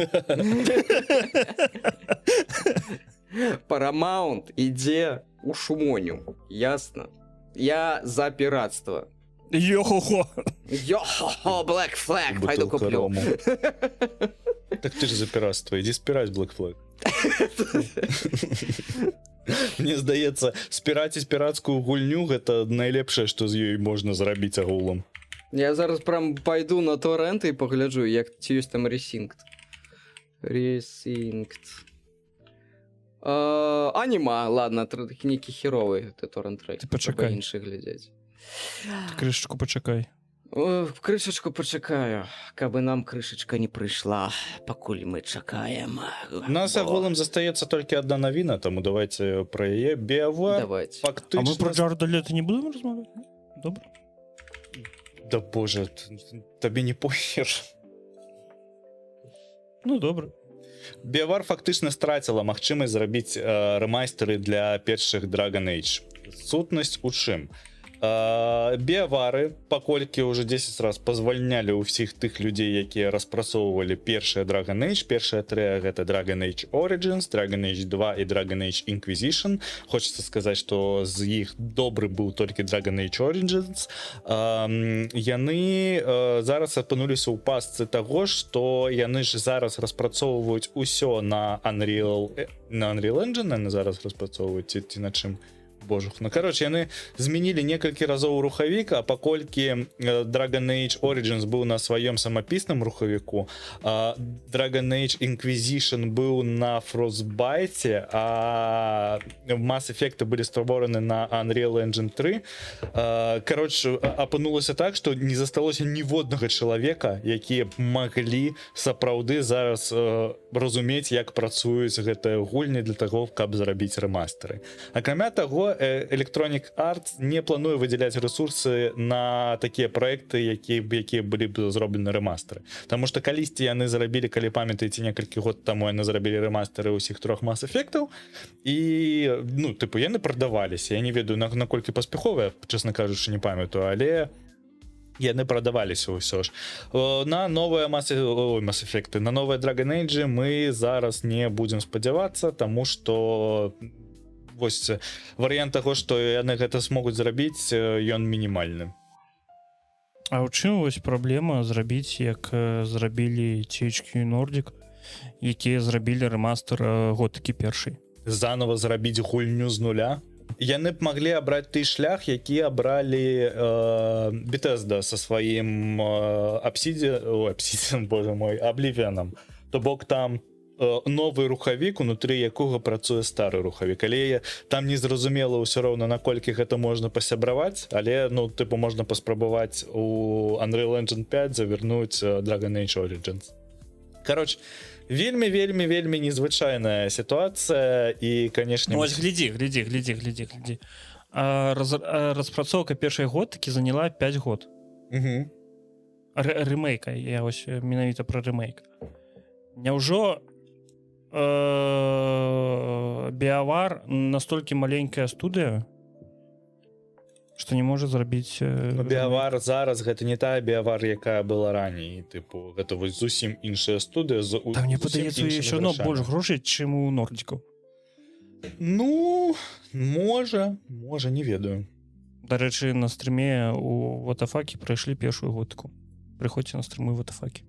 Paramount ідзе у шумоню, ясна? Я за піратства. Йо-хо-хо. Йо-хо-хо, Black Flag, пайду куплю. Так ты ж за піратства, ідзі спіраць Black Flag. Мне здаецца, спіраціць пірацкую гульню гэта найлепшае, што з ёй можна зрабіць агулам. Я зараз прям пайду на торрент і пагляджу, як ці ёсць там Resynct. Аніма, ладно, нейкі херовы гэты торрент-трек. Ты пачакай. Іншых глядзець. Крышачку пачакай. Крышачку пачакаю, каб нам крышачка не прыйшла, пакуль мы чакаем. Нас агулам застаецца толькі адна навіна, таму давайте пра яе. BioWare Давайте. А мы про фактычна... Джарда Лето не будем размаўляць? Добра. Да боже, табе не похер. Ну, добра. BioWare фактычна страціла магчымасць зрабіць рэмайстэры для першых Dragon Age. Сутнасць у чым? Біавары, паколькі уже 10 раз позвальнялі ў ўсіх тых людзей, якія распрацоўвалі першыя Dragon Age. Першая трэ гэта Dragon Age Origins, Dragon Age 2 і Dragon Age Inquisition. Хочется сказаць, што з іх добры быў толькі Dragon Age Origins. Яны зараз апынуліся ў пастцы таго, што яны ж зараз распрацоўваюць усё на Unreal Engine, яны зараз распрацоўваюць ці на чым. Божух. Ну, короче, яны змянілі некалькі разоў рухавік, а паколькі Dragon Age Origins быў на сваём самапісным рухавіку, Dragon Age Inquisition быў на Frostbite, а Mass Effect былі створаны на Unreal Engine 3. Короче, апынулася так, што не засталося ніводнага чалавека, якія маглі сапраўды зараз разумець, як працуюць гэтыя гульні для таго, каб зрабіць рэмастары. Акрамя таго, Electronic Arts не плануе выдзяляць рэсурсы на такія праекты, якія былі б зроблены рэмастары. Таму што калісьці яны зрабілі, калі памятаеце, некалькі год таму яны зрабілі рэмастары ўсіх 3 Mass Effect'аў, і ну, тыпу, яны прадаваліся. Я не ведаю, наколькі паспяховыя, чесна кажучы, не памятаю, але яны прадаваліся ўсё ж. На новыя Mass Effect'ы, на новыя Dragon Age мы зараз не будзем спадзявацца, таму што вось варыянт таго, што яны гэта смогуць зрабіць, ён мінімальны. А ў чым вось праблема зрабіць, як зрабілі THQ Nordic, якія зрабілі рэмастер Готыкі першай? Занова зрабіць гульню з нуля? Яны б маглі абраць той шлях, які абралі Bethesda са сваім Obsidian, боже мой, Oblivion'ам. То бок там новы рухавік, унутры якога працуе стары рухавік. Але там не зразумела ўсё роўна, наколькі гэта можна пасябраваць, але, ну, тыпу, можна паспрабаваць у Unreal Engine 5 завярнуць Dragon Age Origins. Короче, вельмі незвычайная сітуацыя, і, канешне... Ну, ось, глядзі. Распрацоўка першай Готыкі заняла 5 год. Рэмейка, я ось менавіта пра рэмейк. Няўжо Біавар настолькі маленькая студыя, што не можа зрабіць... Біавар зараз гэта не тая Біавар, якая была раней. Тыпу, гэта вось зусім іншая студыя. Там мне падаецца, ўсё адно больш грошай, чым у нордзікаў. Ну, можа, не ведаю. Дарэчы, на стрыме у Ватафакі прайшлі першую Готыку. Прыходзьце на стрымы Ватафакі.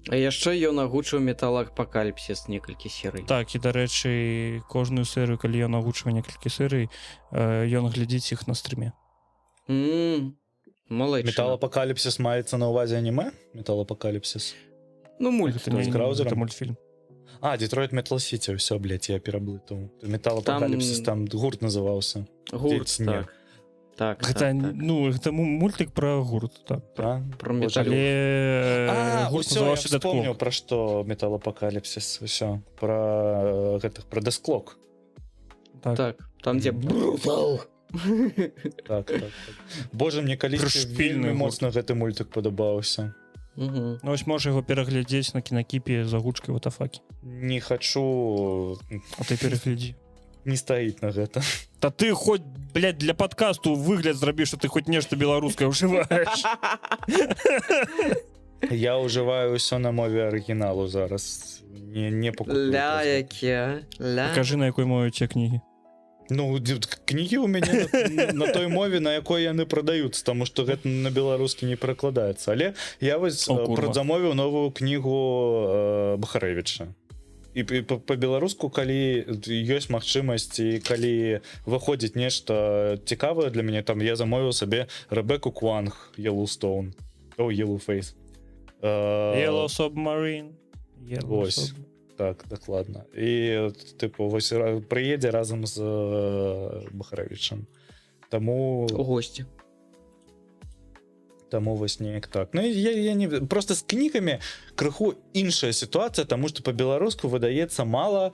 А яшчэ ён агучыў Металапакаліпсіс некалькі серый. Так, і, дарэчы, кожную серыю, калі ён агучвае некалькі серый, ён глядзіць іх на стрыме. Малайчына. Металапакаліпсіс маецца на ўвазе аніме? Металапакаліпсіс? Ну, мульт. Гэта мультфільм. Детройт Метал Сіті, все, блядь, я пераблытаў. Металапакаліпсіс, там гурт называўся. Гурт, так. Гэта, ну, гэта мультик пра гурт, так. Про металлюк. Але усё, я вспомніў, пра што Металапакаліпсіс, усё. Пра Десклок. Так, там дзе Брутал. Так. Боже, мне калісьці вельмі моцна гэты мультик падабаўся. Ну, ось можа яго пераглядзець на кінакіпе з агучкай Ватафакі. Не хачу... А ты пераглядзі. Не стаіць на гэта. Та ты хоць, блядь, для подкасту выгляд зрабі, што ты хоць нешта беларускае ўжываеш. Я ўжываю ўсё на мове арыгіналу зараз. Не пакупаю. Пакажы, на якой мове уця кнігі. Ну, кнігі ў мяне на той мове, на якой яны прадаюцца, таму што гэта на беларускі не перакладаецца. Але я вось замовіў новую кнігу Бахарэвіча. І па-беларуску, калі ёсць магчымасць і калі выходзіць нешта цікавае для мяне, там я замовіў сабе Ребеку Куанг, Yellowstone. Yellowface. Yellow Submarine. Вось. Так, дакладна. І, тыпу, вось прыедзе разам з Бахарэвічам. Таму... У госці. Таму вось неяк так. Ну, я не... Просто з кнігамі крыху іншая сітуацыя, таму што па-беларуску выдаецца мала,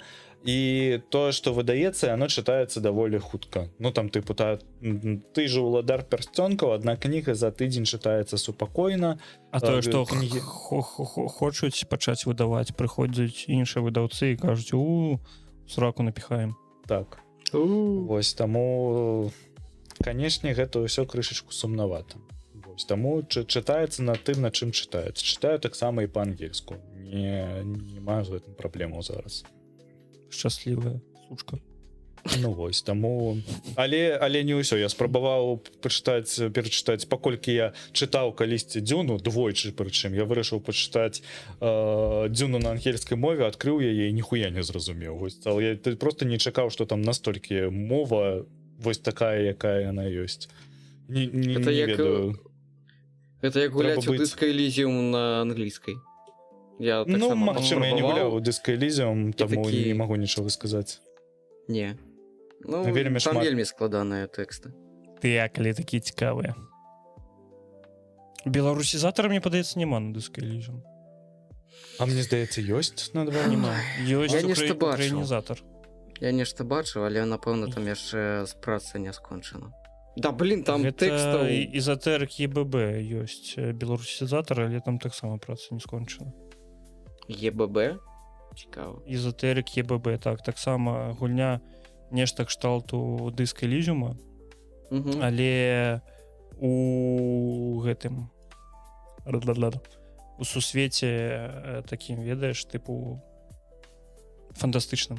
і тое, што выдаецца, яно чытаецца даволі хутка. Ну, там, тыпу, ты ж уладар пярсцёнкаў, адна кніга за тыдзень чытаецца супакойна. А тое, што хочуць пачаць выдаваць, прыходзяць іншыя выдаўцы і кажуць, сраку напіхаем. Так. Вось, таму... канешне гэта ўсё крышачку сумнавата. Вось, таму чытаецца на тым, на чым чытаецца. Чытаю таксама і па-ангельску. Не маю з гэтым праблемаў зараз. Шчаслівая сучка. Ну вось, таму але не ўсё, я спрабаваў перачытаць, паколькі я чытаў калісьці дзюну двойчы, прычым я вырашыў пачытаць дзюну на ангельскай мове, адкрыў яе і ніхуя не зразумеў. Вось, я просто не чакаў, што там настолькі мова вось такая, якая яна ёсць. Не ведаю. Это як гуляць у быць. Disco Elysium на англійскай. Я так Ну, само магчыма, я не пробаваў. гуляў у Disco Elysium, таму такі- не магу нічога сказаць. Не. Ну, Вельмі там шмат. вельмі складаныя тэксты. Калі такія цікавыя. Беларусізатара, мне падаецца, няма на Disco Elysium. А мне здаецца, ёсць на два? Няма. Ёсць Я нешта бачыў. украінізатар. Я нешта бачыў, але напэўна там яшчэ з працы не скончана. Да блин, там Гэта тэкстаў ізатэрык ЕББ ёсць беларусізатар, але там таксама праца не скончана. ЕББ. Цікава. Ізатэрык ЕББ, таксама гульня нешта кшталту Disco Elysium, Мгм. але у гэтым у сусвеце такім, ведаеш, тыпу фантастычным.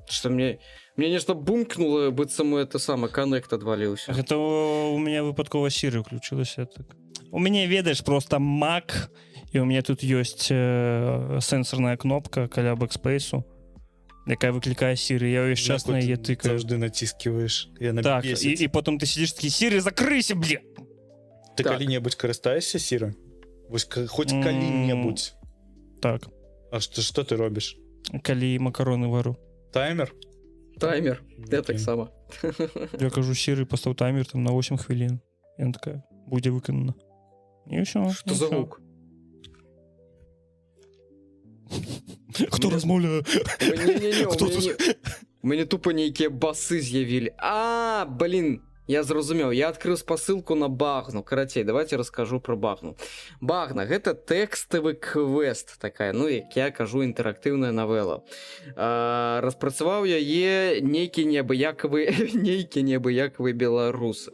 Што мне нешта бумкнуло, быццам это самае коннект адваліўся. Гэта у меня выпадкова Siri включилася так. У мяне, ведаеш, просто Mac, і у меня тут ёсць сенсорная кнопка каля бэкспейсу, якая выклікае Siri. Я ўвесь час на яе тыкаю. Заўжды націскиваешь. Яна Так, бесіць. і потом ты сидишь такі: Siri, закрыйся, бля! Ты Так. калі-небудзь карыстаешся Сіры? Вось хоць М. калі-небудзь. Так, А што ты робіш? калі макароны вару. Таймер? Таймер. Я Окей. так сама. Я кажу: Siri, постав таймер там на 8 хвілін. Яна такая: будзе выканана. І ўсё. Што за гук? Хто размаўляе? Не-не-не, Хто тут? у мяне тупо нейкія басы з'явілі. Блин, я зразумеў, я адкрыў спасылку на Багну. Карацей, давайте расскажу про Багну. Багна — гэта тэкставы квест такая, ну, як я кажу, інтэрактыўная навела. Распрацаваў яе нейкі неабыякавы беларус.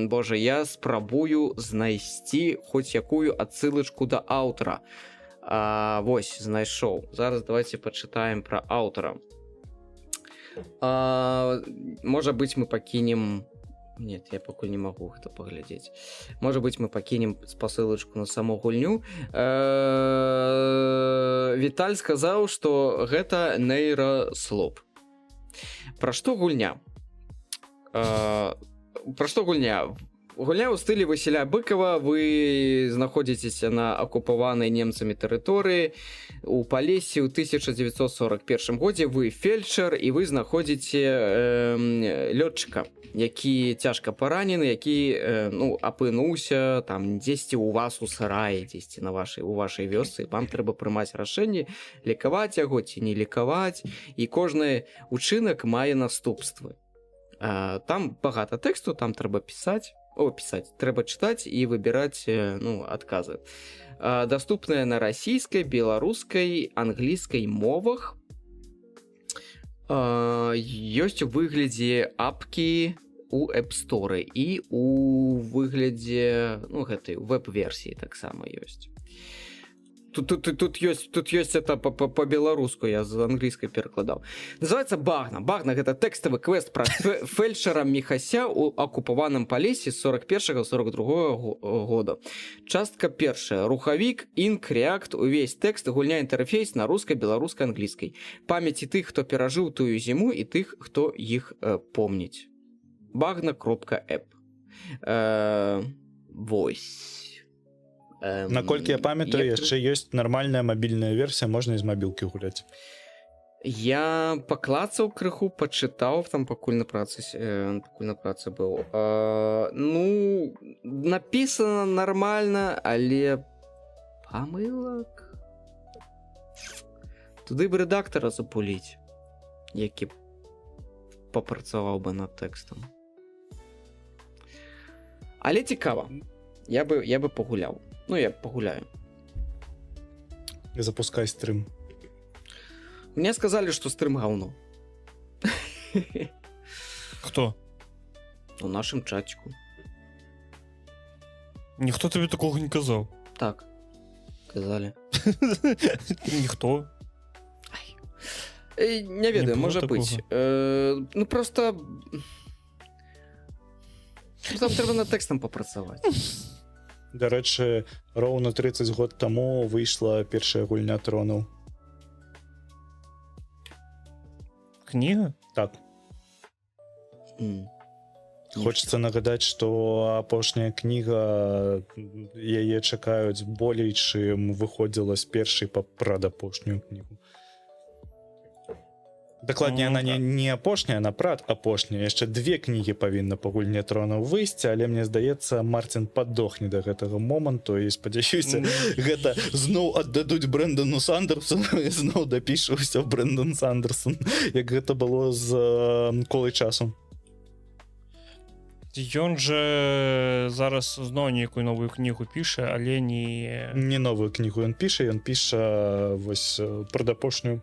Божа, я спрабую знайсці хоць якую адсылачку да аўтара. Вось, знайшоў. Зараз давайте пачытаем про аўтара. Можа быць, мы пакінем... Нет, я пакуль не магу гэта паглядзець. Можа быць, мы пакінем спасылачку на саму гульню. Віталь сказаў, што гэта нейраслоп. Пра што гульня? Гульня ў стылі Васіля Быкова. Вы знаходзіцеся на акупаванай немцамі тэрыторыі у Палесе ў 1941 годзе. Вы фельчар, і вы знаходзіце лётчыка, які цяжка паранены, які апынуўся там дзесьці ў вас у сараі, дзесьці у вашай вёсцы. Вам трэба прымаць рашэнне, лекаваць яго ці не лекаваць, і кожны учынак мае наступствы. Там багата тэксту, там трэба пісаць, трэба чытаць і выбіраць адказы. Даступная на расійскай, беларускай, англійскай мовах. Ёсць у выглядзе апкі у App Store і у выглядзе гэтай веб-версіі таксама ёсць. Тут ёсць это по-беларуску, я з англійскай перакладаў. Называется Багна. Багна — гэта тэкставы квест пра фельчара Міхася ў акупаваным Палесе з 41-42 года. Частка першая. Рухавік, інк, реакт, увесь тэкст, гульня, інтэрфейс на рускай, беларускай, англійскай. Памяці тых, хто перажыў тую зіму, і тых, хто іх помніць. Bagna.app. Вось. Наколькі я памятаю, яшчэ ёсць нармальная мабільная версія, можна і з мабілкі гуляць. Я паклацаў крыху, пачытаў там, пакуль на працы быў. Напісана нармальна, але памылак. Туды б рэдактара запуліць, які папрацаваў бы над тэкстам. Але цікава. Я бы пагуляў. Я пагуляю. Запускай стрым. Мне сказалі, што стрым гаўно. Хто? У нашым чатику. Ніхто тобі такого не казав. Так, казалі. Ніхто. Не ведаю, было можа такого. быць. Ну просто... Ну, там трэба над тэкстам папрацаваць. Дарэчы, роўна 30 год таму выйшла першая гульня тронаў. Кніга? Так. М. Хочется нагадаць, што апошняя кніга яе чакаюць болей, чым выходзіла з першай па прадапошнюю кнігу. Дакладней, Ну, она не апошняя, она апошняя. Яшчэ 2 кнігі павінна па гульне тронаў выйсці, але мне здаецца, Мартин падохне да гэтага моманту і спадзяюся, гэта зноў аддадуць Брэндону Сандерсону і зноў дапішу ўсё Брэндон Сандерсон, як гэта было з колай часу. Ён жа зараз зноў нейкую новую кнігу піша, але не... Не новую кнігу ён піша вось прадапошнюю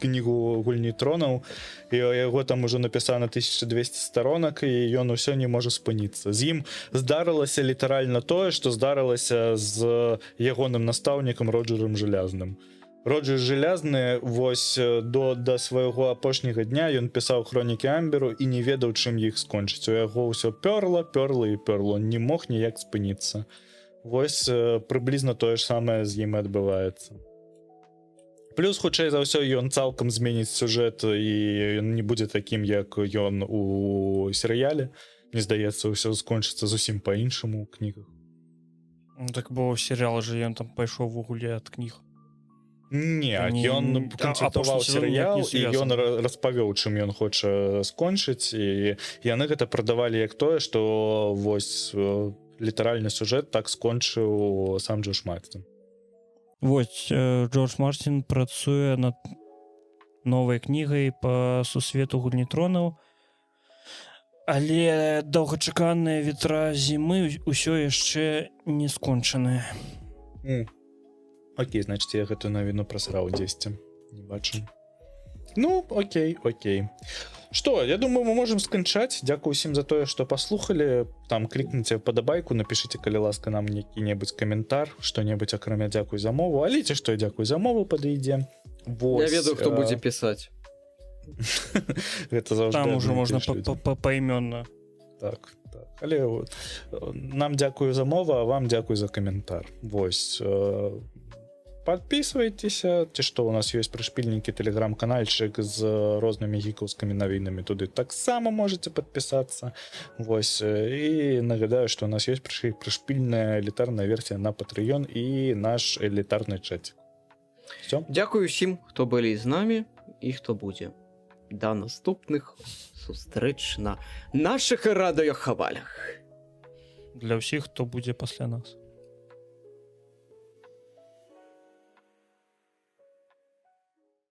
кнігу гульні тронаў, і яго там ужо напісана 1200 сторонак, і ён усё не можа спыніцца. З ім здарылася літаральна тое, што здарылася з ягоным настаўнікам Роджером Жалязным. Роджер Жалязны вось да свайго апошняга дня ён пісаў хронікі Амберу і не ведаў, чым іх скончыць. У яго ўсё пёрла і пёрла, он не мог ніяк спыніцца. Вось прыблізна тое ж самае з ім адбываецца. Плюс, хутчэй за ўсё, ён цалкам зменіць сюжэт, і ён не будзе такім, як ён у серыяле. Мне здаецца, ўсё скончыцца зусім па-іншаму ў кнігах. Так бо серыял жа ён там пайшоў в огуле ад кніг. Не, ён канцэптаваў серыял, і ён распавёў, чым ён хоча скончыць, і яны гэта прадавалі як тое, што вось літаральны сюжэт так скончыў сам Джордж Мартин. Вось, Джордж Мартин працуе над новай кнігай па сусвету гульні тронаў, але доўгачаканыя ветра зімы ўсё яшчэ не скончаныя. Окей, значит, я гэтую навіну прасраў дзесьці. Не бачу. Ну, окей. Што, я думаю, мы можем сканчаць. Дзякую усім за тое, што паслухалі. Там клікніце падабайку, напішыце, калі ласка, нам які-небудзь каментар, што-небудзь акрамя дзякуй за мову. Аліце, што дзякуй за мову падыйдзе. Я ведаю, хто будзе пісаць. Гэта заўжды Там уже адны і можна тыя ж людзі. паімённа. Так. Але нам дзякую за мову, а вам дзякуй за каментар. Вось. Подписывайтеся, ці што у нас ёсць прышпільнікі, тэлеграм-канальчык з рознымі гікаўскімі навінамі, туды таксама можете падпісацца. Вось, і нагадаю, што у нас ёсць прышпільная элітарная версія на Patreon і наш элітарны чат. Всё? Дзякую усім, хто былі з намі і хто будзе. Да наступных сустрэч на нашых радыёхавалях. Для ўсіх, хто будзе пасля нас.